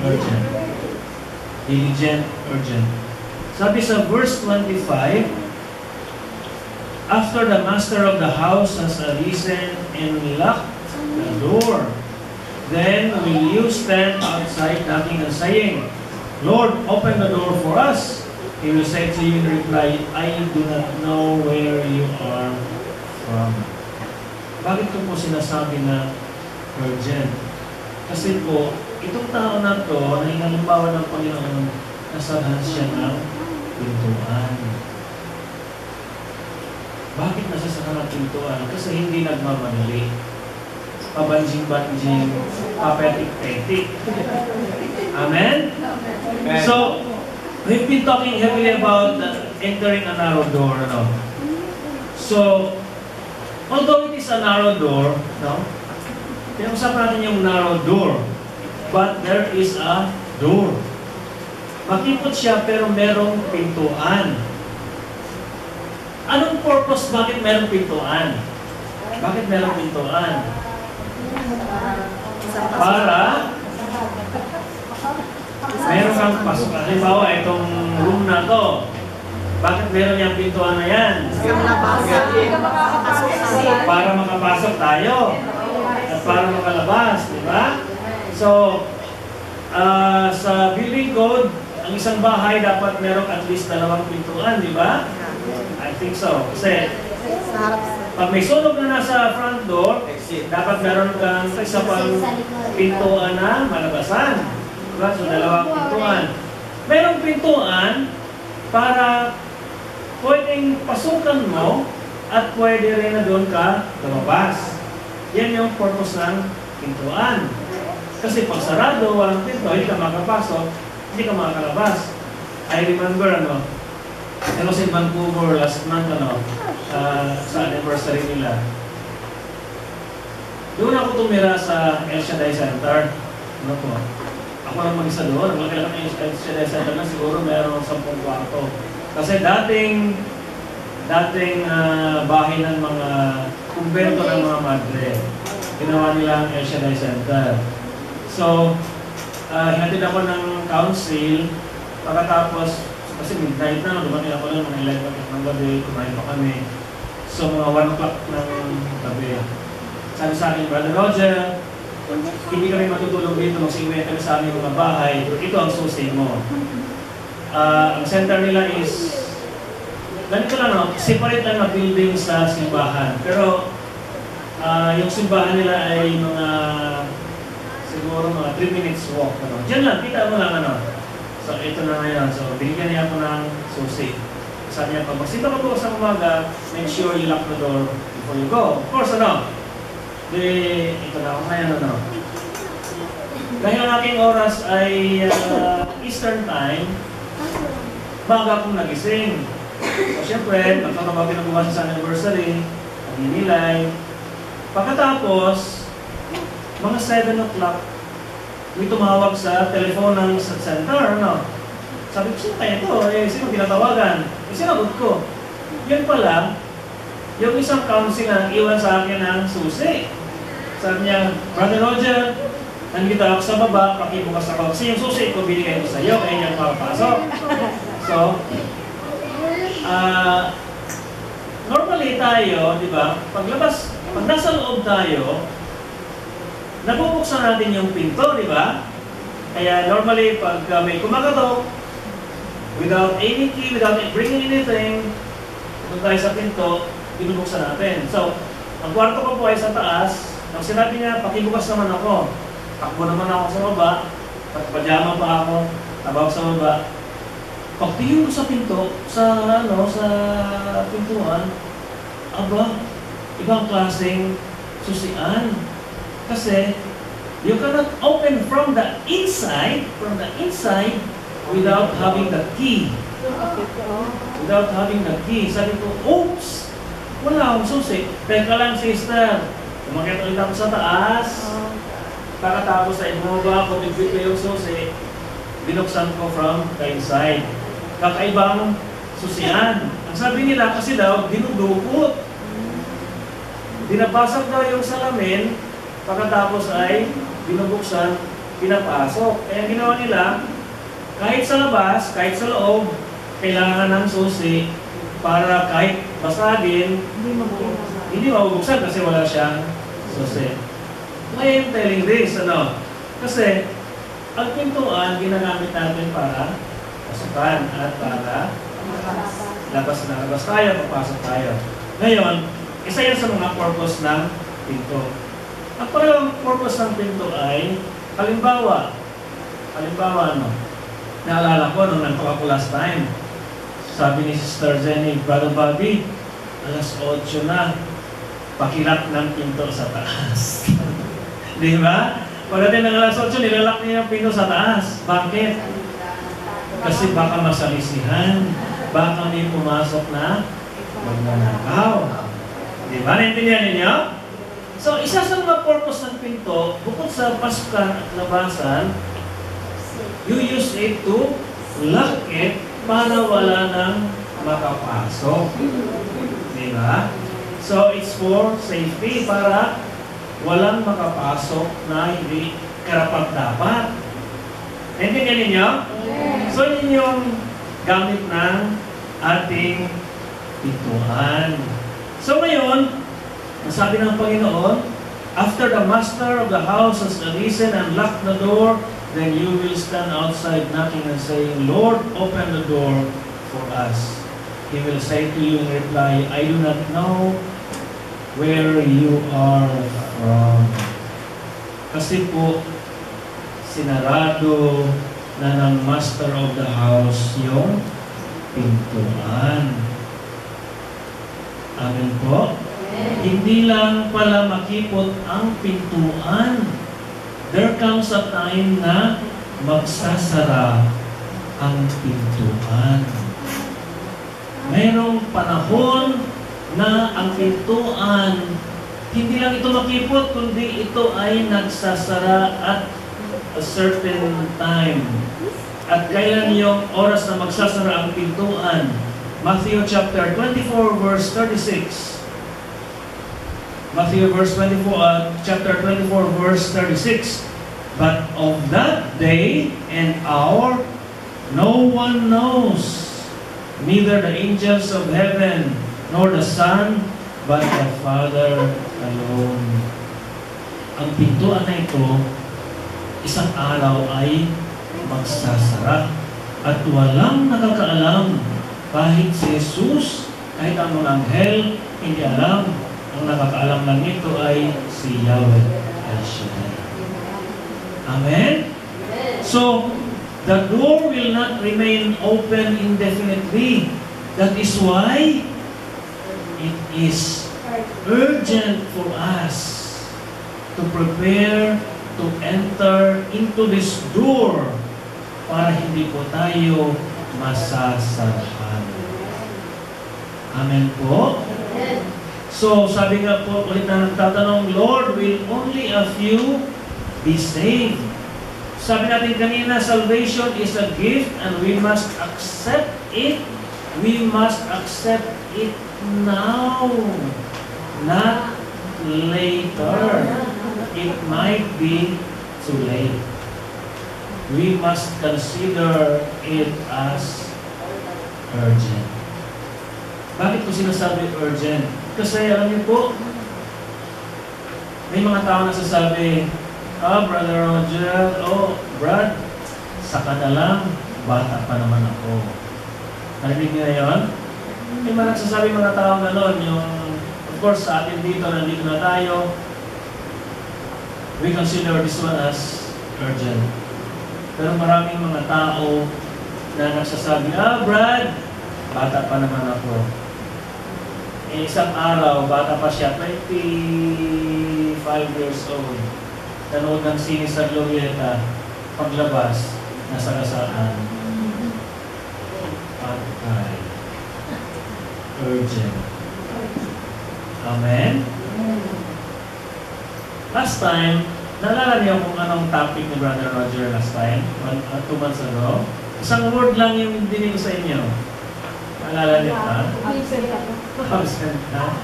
urgent. Diligent, urgent. Sabi sa verse 25, after the master of the house has arisen and locked the door, then will you stand outside knocking and saying, Lord, open the door for us. He will say to you in reply, I do not know where you are from. Bakit ko po sinasabi na urgent? Kasi po, itong tao na to, na inalimbawa ng Panginoon, nasahan siya ng pintuan. Bakit nasasahan ng pintuan? Kasi hindi nagmamadali. Pabanjing-banjing, papetik-petik. Amen? So, we've been talking heavily about entering a narrow door. No? So, although it is a narrow door, no? Pinag-usapan natin yung narrow door. But there is a door. Makipot siya pero merong pintuan. Anong purpose bakit merong pintuan? Bakit merong pintuan? Para meron kang pasok. Halimbawa, itong room na to. Bakit meron yung pintuan na yan? Para makapasok tayo. At para makalabas, di ba? So, sa building code, ang isang bahay dapat meron at least 2 pintuan, di ba? I think so. Kasi, pag may sunog na nasa front door, dapat meron kang isa pang pintuan na malabasan. Diba? So, 2 pintuan. Merong pintuan para pwedeng pasukan mo at pwede rin na doon ka lumabas. Yan yung purpose ng pintuan. Kasi pag sarado, walang pinto, hindi ka makapasok, hindi ka makakalabas. I remember, I was in Vancouver last month, sa anniversary nila. Doon ako tumira sa El Shaddai Center. Ako lang mag-isa doon. Ang laki-laki ng El Shaddai Center na siguro mayroong 10 kwarto. Kasi dating bahay ng mga kumbento ng mga madre. Ginawa nila ang El Shaddai Center. So, hinatid ako ng council. Pagkatapos, kasi midnight na, dumating ako lang mga 11 o'clock ng gabi, kumain pa kami. So, mga 1 o'clock ng gabi. Sabi sa akin, Brother Roger, hindi kami matutulog dito, mag-singway kami sa aming mga bahay. Ito ang susi mo. Ang center nila is, ganito lang, separate lang na building sa simbahan. Pero, yung simbahan nila ay mga, siguro mga 3 minutes walk. Diyan lang, kita mo lang So, ito na ngayon. So, binigyan niya ako ng susi. Sabi niya, pag magsita ka po sa umaga, make sure you lock the door before you go. Of course, ito na ako ngayon, Dahil ang aking oras ay Eastern Time, baga akong nagising. So, syempre, magkakabagin na bukas sa anniversary, naninilay. Pagkatapos, mga 7 o'clock, may tumawag sa telephone ng center, Sabi ko, sino kaya ito? Sino pinatawagan? Sinagot ko. Yan pala, yung isang council na iwan sa akin ng susi. Sabi niya, Brother Roger, nandito ako sa baba, pakibukas ako. Kasi yung susi ko, binigay ko sa iyo, kaya niya makapasok. So, normally tayo, di ba, pag nasa loob tayo, nabubuksan natin yung pinto, di ba? Kaya normally, pag may kumakatok, without any key, without bringing anything, kung tayo sa pinto, binubuksan natin. So, ang kwarto ko po ay sa taas. Nang sinabi niya, pakibukas naman ako. Takbo naman ako sa baba. Pajama pa ako. Tabawag sa baba. Pagtingin ko sa pinto, sa pintuan, ibang klaseng susian. Kasi, you cannot open from the inside, without having the key. Without having the key. Sabi ko, oops! Wala akong susi. Teka lang, sister. Umakit ulit ako sa taas. Pagkatapos ay bumaba ako, bigbit ko yung susi. Binuksan ko from the inside. Kakaibang susian. Ang sabi nila, kasi daw, dinudukot. Dinabasag daw yung salamin. Pagkatapos ay binubuksan, pinapasok. Kaya ginawa nila, kahit sa labas, kahit sa loob, kailangan ng susi para kahit basagin, hindi mabubuksan kasi wala siyang susi. Why I'm telling this, Kasi, ang pintuan ginagamit natin para pasukan at para labas na labas tayo, papasok tayo. Ngayon, isa yan sa mga purpose ng pinto. Ang parang purpose ng pinto ay, halimbawa, ano, naalala ko nung nagpaka last time, sabi ni Sister Jenny, Brother Bobby, alas 8 na, pakilat ng pinto sa taas. Di ba? Pagdating ng alas 8, nilalak niya yung pinto sa taas. Bakit? Kasi baka masalisihan, baka may pumasok na magnanakaw. Di ba? Naintindihan ninyo? So, isa sa mga purpose ng pinto, bukod sa pasukan at labasan, you use it to lock it para wala nang makapasok. Di ba? So, it's for safety, para walang makapasok na hindi karapat-dapat. Naintindihan ninyo? So, yun yung gamit ng ating pintuan. So, ngayon, ang sabi ng Panginoon, after the master of the house has arisen and locked the door, then you will stand outside knocking and saying, Lord, open the door for us. He will say to you in reply, I do not know where you are from. Kasi po, sinarado na ng master of the house yung pintuan. Amen po? Hindi lang pala makipot ang pintuan. There comes a time na magsasara ang pintuan. Mayroong panahon na ang pintuan, hindi lang ito makipot, kundi ito ay nagsasara at a certain time. At kailan yung oras na magsasara ang pintuan? Matthew chapter 24 verse 36. Matthew chapter 24 verse 36. But of that day and hour no one knows, neither the angels of heaven nor the Son, but the Father alone. Ang pintuan na ito, isang araw ay magsasara. At walang nakakaalam, kahit si Jesus, kahit ang mga anghel, hindi alam. Ang nakakaalam lang ito ay si Yahweh El Shaddai. Amen? So, the door will not remain open indefinitely. That is why it is urgent for us to prepare to enter into this door para hindi po tayo masasarahan. Amen po? So, sabi nga po, ulit na nagtatanong, Lord, will only a few be saved? Sabi natin kanina, salvation is a gift and we must accept it. We must accept it now, not later. It might be too late. We must consider it as urgent. Bakit ko sinasabi urgent? Kasi alam niyo po, may mga tao nagsasabi, Brother Roger, Brad, saka na lang, bata pa naman ako. Narinig niyo na yun? May mga nagsasabi mga tao gano'n, yung, of course, sa atin dito, nandito na tayo, we consider this one as urgent. Pero maraming mga tao na nagsasabi, Brad, bata pa naman ako. Isang araw, bata pa siya, 25 years old. Nanood ng sine sa Glorieta, paglabas, nasa kasaan. Patay. Urgent. Amen? Last time, naalala niyo kung anong topic ni Brother Roger last time? 2 months ago? Isang word lang yung dinig ko sa inyo. Naalala niyo ba? Absent na.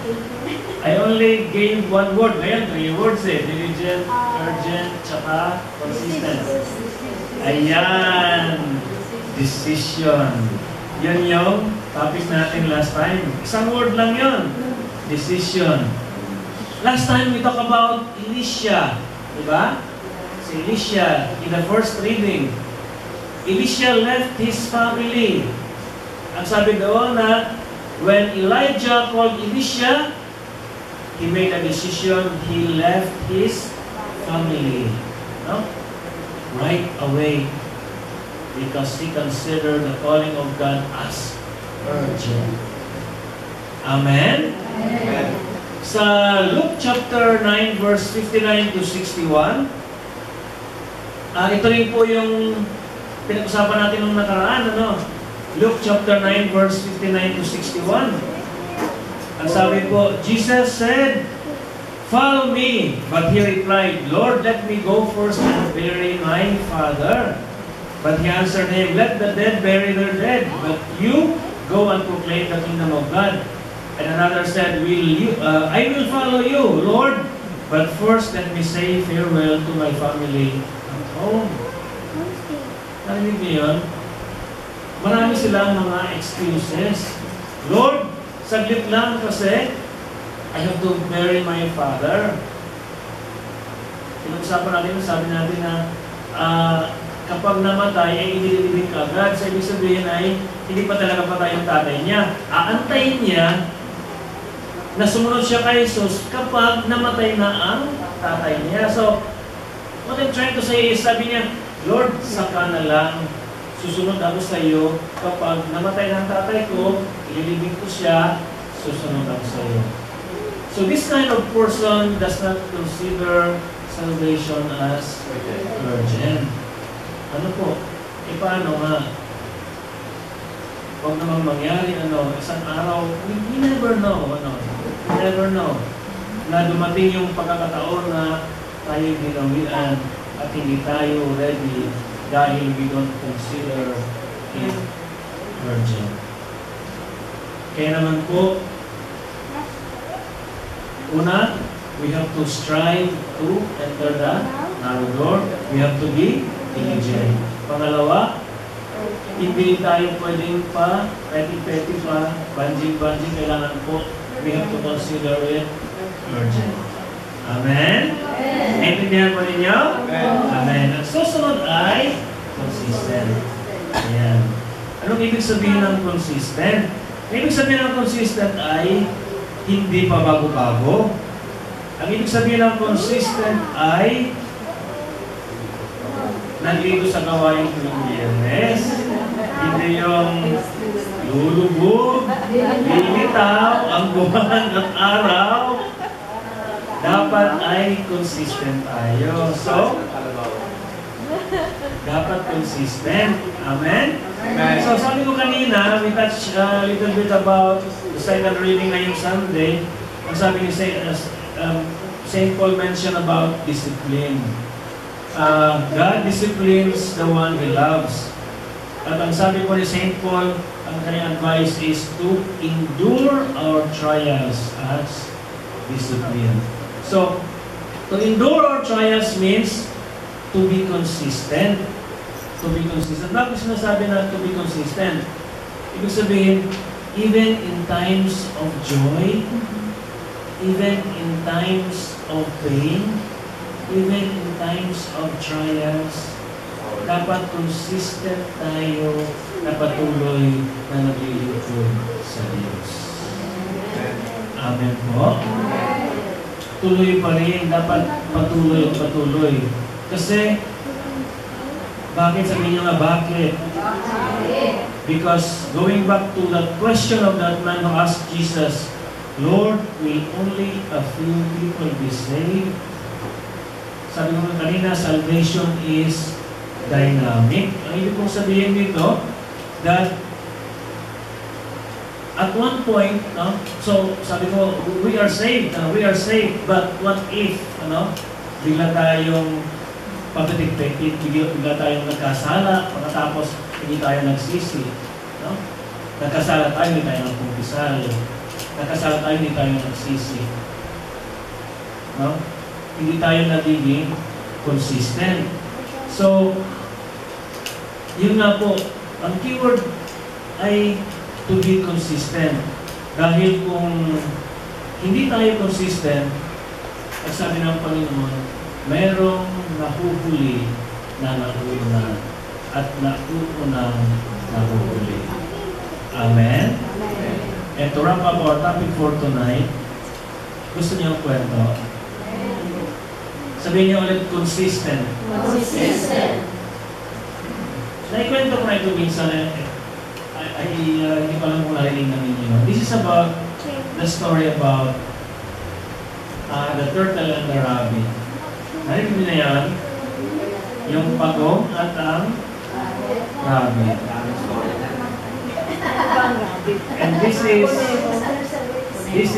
I only gave 1 word. Ngayon, 3 words eh. Diligent, urgent, tsaka consistent. Ayan. Decision. Yun yung topic natin last time. Isang word lang yun. Decision. Last time we talk about Elisha. Diba? Si si Elisha in the first reading. Elisha left his family. Ang sabi doon na when Elijah called Elisha, he made a decision, he left his family. No? Right away. Because he considered the calling of God as urgent. Amen? Amen. Sa Luke chapter 9 verse 59 to 61, ito rin po yung pinag-usapan natin nung nakaraan, ano? Luke chapter 9 verse 59 to 61. Ang sabi po, Jesus said, "Follow me." But he replied, "Lord, let me go first and bury my father." But he answered him, "Let the dead bury their dead, but you go and proclaim the kingdom of God." And another said, I will follow you, Lord, but first let me say farewell to my family at home. Narinig niyo yun? Marami silang mga excuses. Lord, saglit lang kasi I have to bury my father. Pinag-usapan natin, sabi natin na kapag namatay ay inililibing ka agad. So, ibig sabihin ay hindi pa talaga patay yung tatay niya. Aantayin niya na sumunod siya kay Jesus kapag namatay na ang tatay niya. So, what I'm trying to say is, sabi niya, Lord, saka na lang susunod ako sa iyo kapag namatay ng tatay ko, ililibing ko siya, susunod ako sa iyo. So, this kind of person does not consider salvation as urgent. Ano po? E paano nga? Huwag namang mangyari, isang araw, we never know, we never know, na dumating yung pagkakataon na tayo ginawian at hindi tayo ready dahil we don't consider it urgent. Kaya naman po, una, we have to strive to enter the narrow door. We have to be diligent. Pangalawa, hindi tayo pwedeng pa, petty pa, banjing-banjing, kailangan po, we have to consider it urgent. Amen? Naintindihan po ninyo? Amen. Ang susunod ay consistent. Ayan. Anong ibig sabihin ng consistent? Ang ibig sabihin ng consistent ay hindi pa bago-bago. Ang ibig sabihin ng consistent ay nandito sa gawain ng Biyernes. Hindi yung lulubog, lilitaw, ang buwan at araw. Dapat ay consistent tayo. So, dapat consistent. Amen? Amen. So, sabi ko kanina, we touched a little bit about the second reading ngayong Sunday. Ang sabi ni St. Paul mentioned about discipline. God disciplines the one He loves. At ang sabi po ni St. Paul, ang kanyang advice is to endure our trials as discipline. So, to endure our trials means to be consistent. To be consistent. Bakit sinasabi na to be consistent? Ibig sabihin, even in times of joy, even in times of pain, even in times of trials, dapat consistent tayo na patuloy na naglilingkod sa Diyos. Amen po? Tuloy pa rin, dapat patuloy at patuloy. Kasi, bakit sabihin niyo nga bakit? Because going back to that question of that man who asked Jesus, Lord, will only a few people be saved? Sabi ko kanina, salvation is dynamic. Ang ibig kong sabihin dito, that at one point, so sabi ko, we are saved, but what if, bigla tayong papitik-pitik, bigla tayong nagkasala, pagkatapos hindi tayo nagsisi. Nagkasala tayo, hindi tayo nagkumpisal. Nagkasala tayo, hindi tayo nagsisi. Hindi tayo nagiging consistent. So, yun nga po, ang keyword ay to be consistent. Dahil kung hindi tayo consistent, at sabi ng Panginoon, Merong nahuhuli na nauna at nauunang nahuhuli. Amen? And to wrap up our topic for tonight, gusto niyo ang kwento? Sabihin niyo ulit, consistent. Consistent. Naikwento ko na ito minsan, hindi ko alam kung narinig na ninyo. This is about the story about the turtle and the rabbit. Narinig niyo na yan? Yung pagong at ang rabbit. And this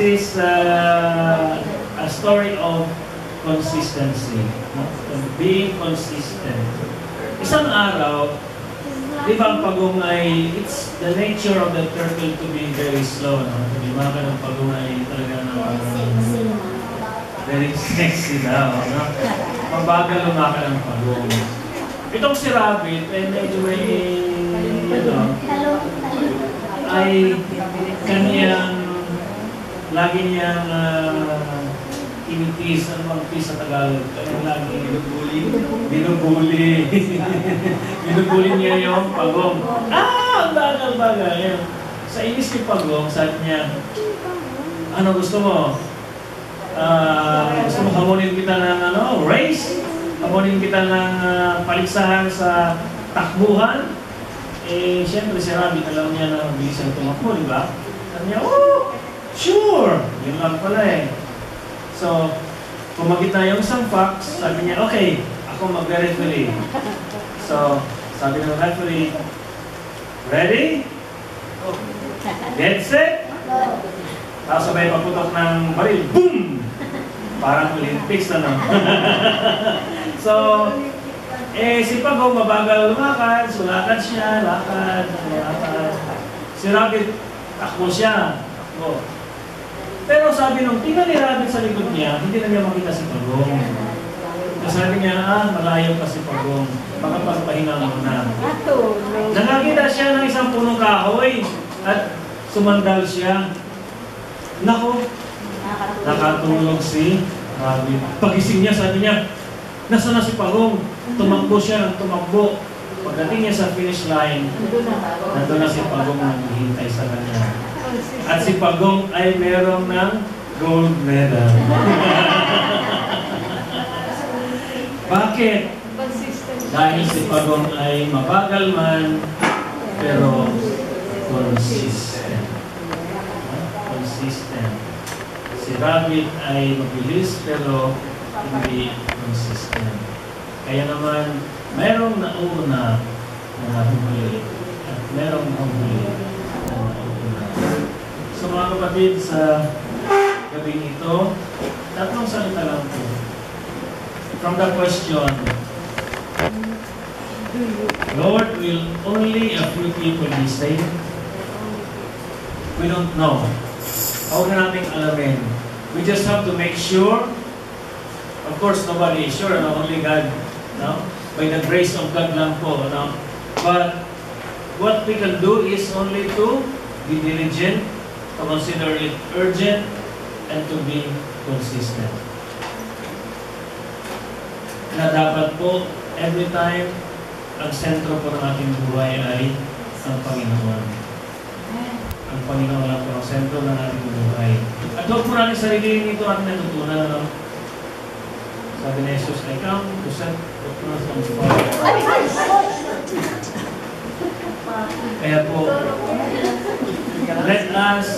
is a story of consistency. Being consistent. Isang araw, di ba ang pagong ay, it's the nature of the turtle to be very slow. No? Di ba ka ng pagong ay talaga very sexy daw. No? Mabagal lumaka ng pagong. Itong si rabbit, ay medyo may, ay kaniyang, lagi niyang initis, ano bang tis sa Tagalog? Kanyang lagi binubuli. Binubuli niya yung pagong. Ang bagal-bagal. Sa inis ni pagong, sabi niya, ano gusto mo? Gusto mo hamunin kita ng race? Hamunin kita ng paligsahan sa takbuhan? Eh, siyempre si Rabbit, alam niya na bilis ang tumakbo, di ba? Sabi niya, oh, sure! Yun lang pala eh. So, kumagit na yung isang fox, sabi niya, okay, ako mag-referee. So, sabi ng referee, ready? Get set? Tapos sabay paputok ng baril, boom! Parang Olympics na lang. So, si Pagong mabagal lumakad, so lakad siya, lakad. Si Rabbit, takbo siya. Takbo. Pero sabi nung, tingnan ni Rabbit sa likod niya, hindi na niya makita si Pagong. So sabi niya, malayo pa si Pagong. Baka pagpahinga muna. Nakakita siya ng isang punong kahoy at sumandal siya. Nako, nakatulog si Rabbit. Pagising niya, sabi niya, nasa na si Pagong? Tumakbo siya, tumakbo. Pagdating niya sa finish line, nandun na si Pagong naghihintay sa kanya. At si Pagong ay merong ng gold medal. Bakit? Dahil si Pagong ay mabagal man, pero consistent. Consistent. Si Rabbit ay mabilis, pero hindi consistent. Kaya naman, merong nauna na nahuli at merong nahuli na nauna. So mga kapatid, sa gabing ito, tatlong salita lang po. From the question, Lord, will only a few people be saved? We don't know. Huwag na natin alamin. We just have to make sure. Of course, nobody is sure, only God. No? By the grace of God lang po. No? But what we can do is only to be diligent, to consider it urgent, and to be consistent. Na dapat po, every time, ang sentro po ng ating buhay ay ang Panginoon. Ang Panginoon lang po ang sentro ng ating buhay. At huwag po natin sarili nito ating natutunan. No? Sabi ni Jesus, I come to set the cross on fire. Kaya po, let us,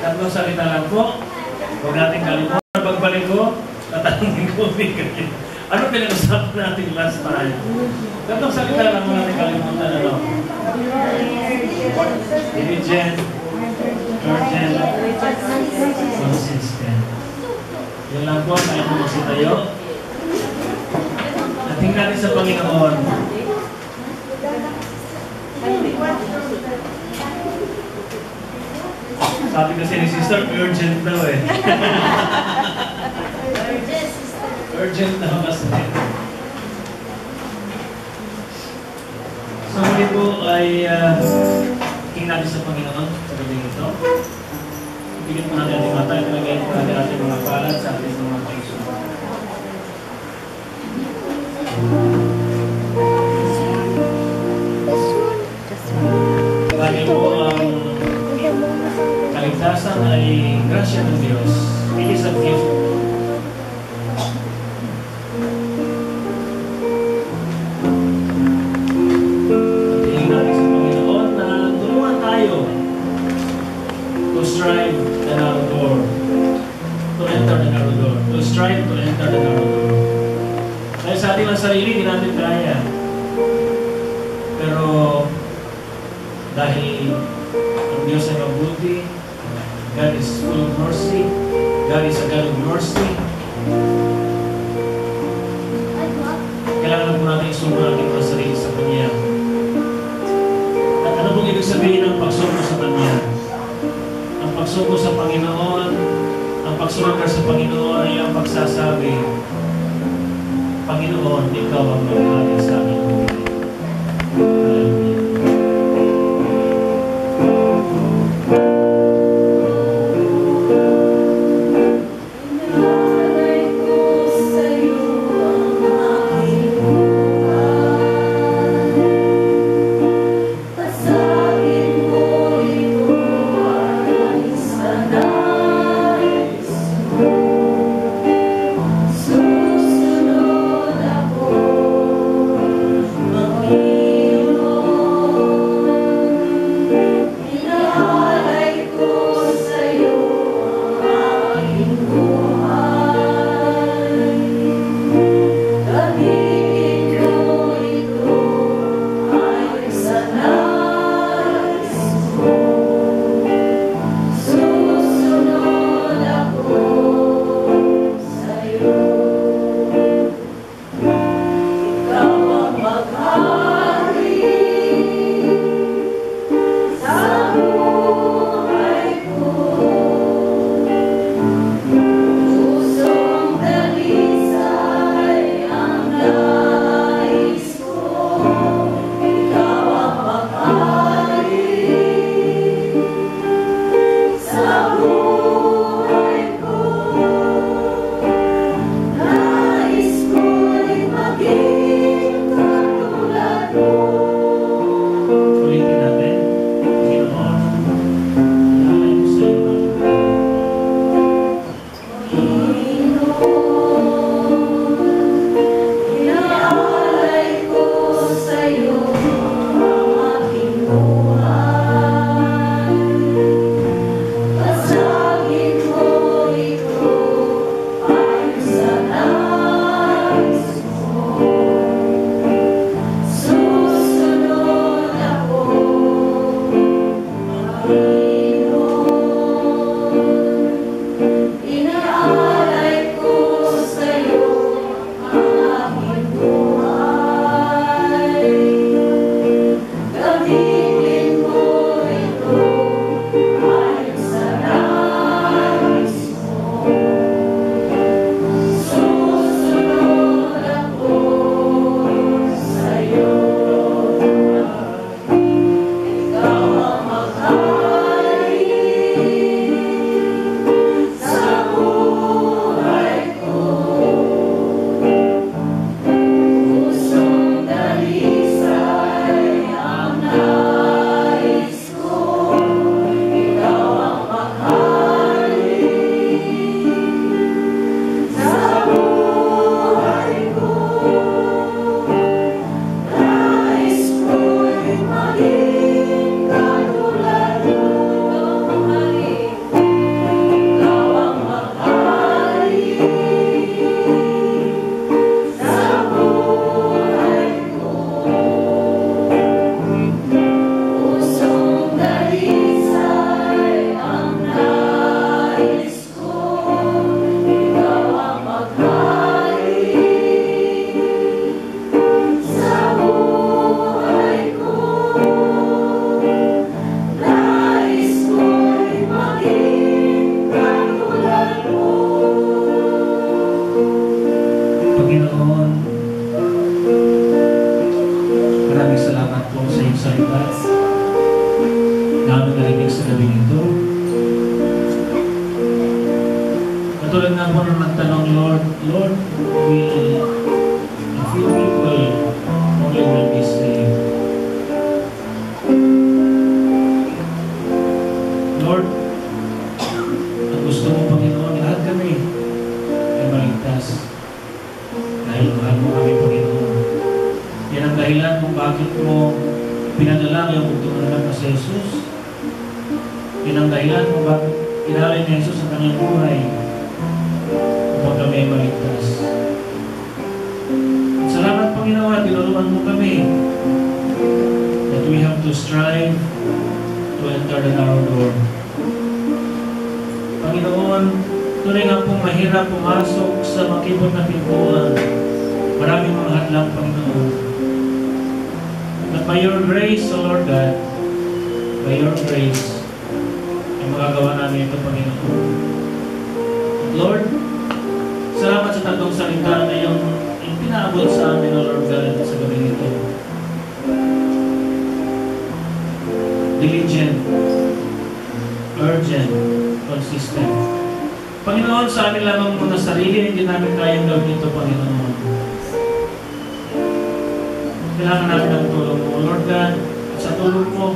tatlong salita lang po, huwag natin kalimutan. Pagbalik ko, tatanungin ko, ano pinag-usapan natin last time? Tatlong salita lang mo natin kalimutan, ano? Diligent, urgent, consistent. Yan lang po, tayo po magsitayo. Nating natin sa Panginoon. Sabi kasi ni Sister, urgent daw eh. Urgent daw kasi. So muli po ay tingin natin sa Panginoon sa gabi ito. Bigyan po natin ating mata, ilagay po natin ating mga palad sa ating mga Panginoon. Dahil po ang kaligtasan ay grasya ng Diyos. It is a gift. At tingin natin sa Panginoon na tulungan tayo to strive the narrow door. To enter the narrow door. To strive to enter the narrow door. Dahil sa ating lang sarili, hindi natin kaya. Pero dahil ang Diyos ay mabuti, God is full of mercy, God is a God of mercy, kailangan po natin isuma ang ating mga sarili sa Kanya. At ano pong ibig sabihin ng pagsuko sa Kanya? Ang pagsuko sa Panginoon, ang pagsurrender sa Panginoon ay ang pagsasabi, Panginoon, Ikaw ang maghari sa aking buhay. Hallelujah. namin narinig sa gabing ito. Katulad nga po nung nagtanong, Lord, will a few people only will be saved? ligtas. Dahil mahal mo kami, Panginoon. Yan ang dahilan kung bakit mo pinadala ang bugtong anak na si Jesus. Yan ang dahilan kung bakit inalay ni Jesus ang kanyang buhay upang kami ay maligtas. At salamat, Panginoon, at tinulungan mo kami that we have to strive to enter the narrow door. Panginoon, tunay nga pong mahirap pumasok sa makipot na pintuan. Maraming mga hadlang, Panginoon. But by your grace, O Lord God, by your grace, ay magagawa namin ito, Panginoon. Lord, salamat sa tatlong salita na yung pinaabot sa amin, O Lord God, sa gabi nito. Diligent, urgent, consistent. Panginoon, sa amin lamang mga sarili, hindi namin kayang gawin ito, Panginoon. Kailangan namin ang tulong mo, Lord God. At sa tulong mo,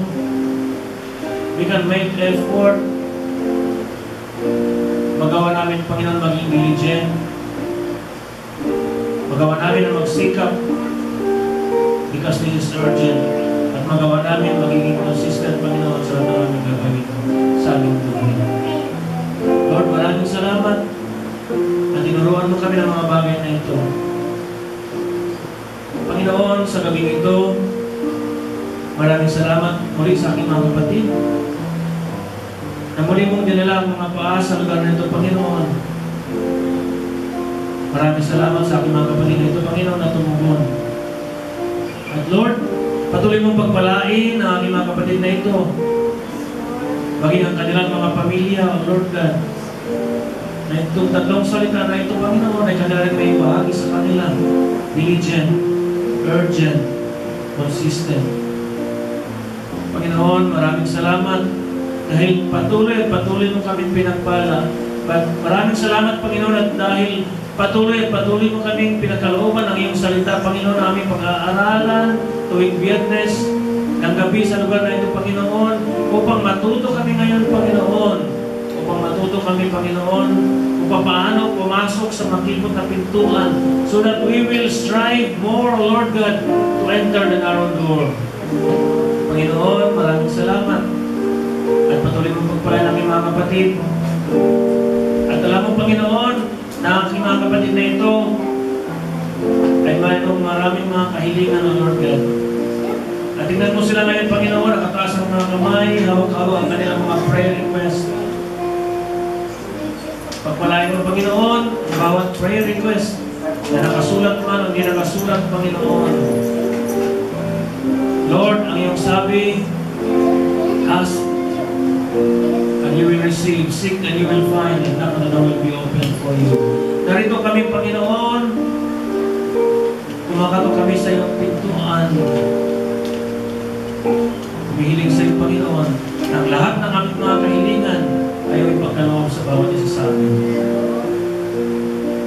we can make effort. Magawa namin, Panginoon, maging diligent. Magawa namin ang magsikap because this is urgent. At magawa namin magiging consistent, Panginoon, sa lahat ng aming gagawin sa aming buhay. Lord, maraming salamat at tinuruan mo kami ng mga bagay na ito. Panginoon, sa gabing ito, maraming salamat muli sa aking mga kapatid na muli mong dinala ang mga paa sa lugar na ito, Panginoon. Maraming salamat sa aking mga kapatid na ito, Panginoon, na tumugon. At Lord, patuloy mong pagpalain ang aking mga kapatid na ito, maging ang kanilang mga pamilya, O Lord God, na itong tatlong salita na ito, Panginoon, ay kanilang may bahagi sa kanila. Diligent, urgent, consistent. Panginoon, maraming salamat dahil patuloy mo kami pinagpala. Maraming salamat, Panginoon, at dahil patuloy mo kaming pinagkalooban ng iyong salita, Panginoon, na aming pag-aaralan tuwing Biyernes ng gabi sa lugar na ito, Panginoon, upang matuto kami ngayon, Panginoon. Upang matuto kami, Panginoon, kung paano pumasok sa makipot na pintuan so that we will strive more, Lord God, to enter the narrow door. Panginoon, maraming salamat. At patuloy mong pagpalain ng aming mga kapatid. At alam mo, Panginoon, na ang aking mga kapatid na ito ay mayroong maraming mga kahilingan, O Lord God. At tingnan mo sila ngayon, Panginoon, nakataas ang mga kamay, hawak-hawak ang kanilang mga prayer request. Pagpalain mo, Panginoon, bawat prayer request na nakasulat man o hindi nakasulat, Panginoon. Lord, ang iyong sabi, ask and you will receive, seek and you will find, and knock and the door will be open for you. Narito kami, Panginoon, kumakato kami sa iyong pintuan. Humihiling sa iyo, Panginoon, ng lahat ng aming mga kahilingan ayaw ipagkaloob sa bawat isa sa amin.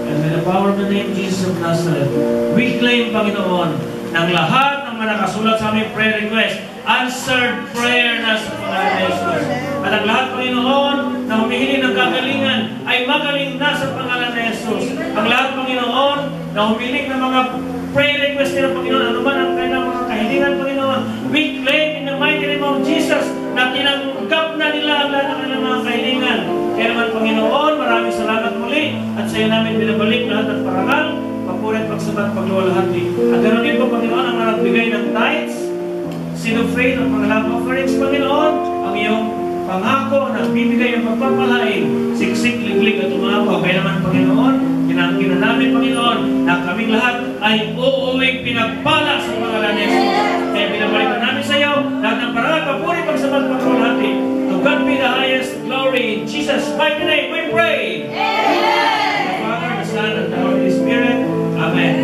And with the power of the name Jesus of Nazareth, we claim, Panginoon, ng lahat ng mga nakasulat sa aming prayer request, answered prayer na sa pangalan ni Jesus. At ang lahat, Panginoon, na humihiling ng kagalingan ay magaling na sa pangalan ni Jesus. Ang lahat, Panginoon, na humihiling ng mga prayer request nila, Panginoon, ano man ang kanilang mga kahilingan, Panginoon, we claim in the mighty name of Jesus na tinanggap na nila ang lahat ng kanilang mga kahilingan. Kaya naman, Panginoon, maraming salamat muli at sa iyo namin binabalik lahat ng parangal, papuri at pagsabat, pagluwalhati. At ganoon din po, Panginoon, ang mga nagbigay ng tithes, seed of faith at mga love offerings, Panginoon, ang iyong pangako na bibigay ang pagpapalain, siksik, liglig at umapaw. Kaya naman, Panginoon, kinangkin na namin, Panginoon, na kaming lahat ay uuwing pinagpala sa pangalan ni Jesus. Kaya binabalik na namin sa iyo lahat ng parangal, papuri, pagsabat, pagluwalhati. To God be the highest glory. In Jesus' mighty name we pray. Amen. The Father, the Son, and the Holy Spirit. Amen.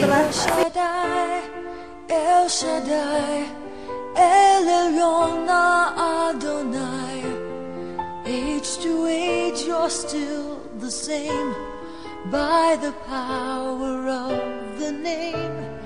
El Shaddai, El Shaddai, El Elyon Adonai. Age to age, you're still the same by the power of the name.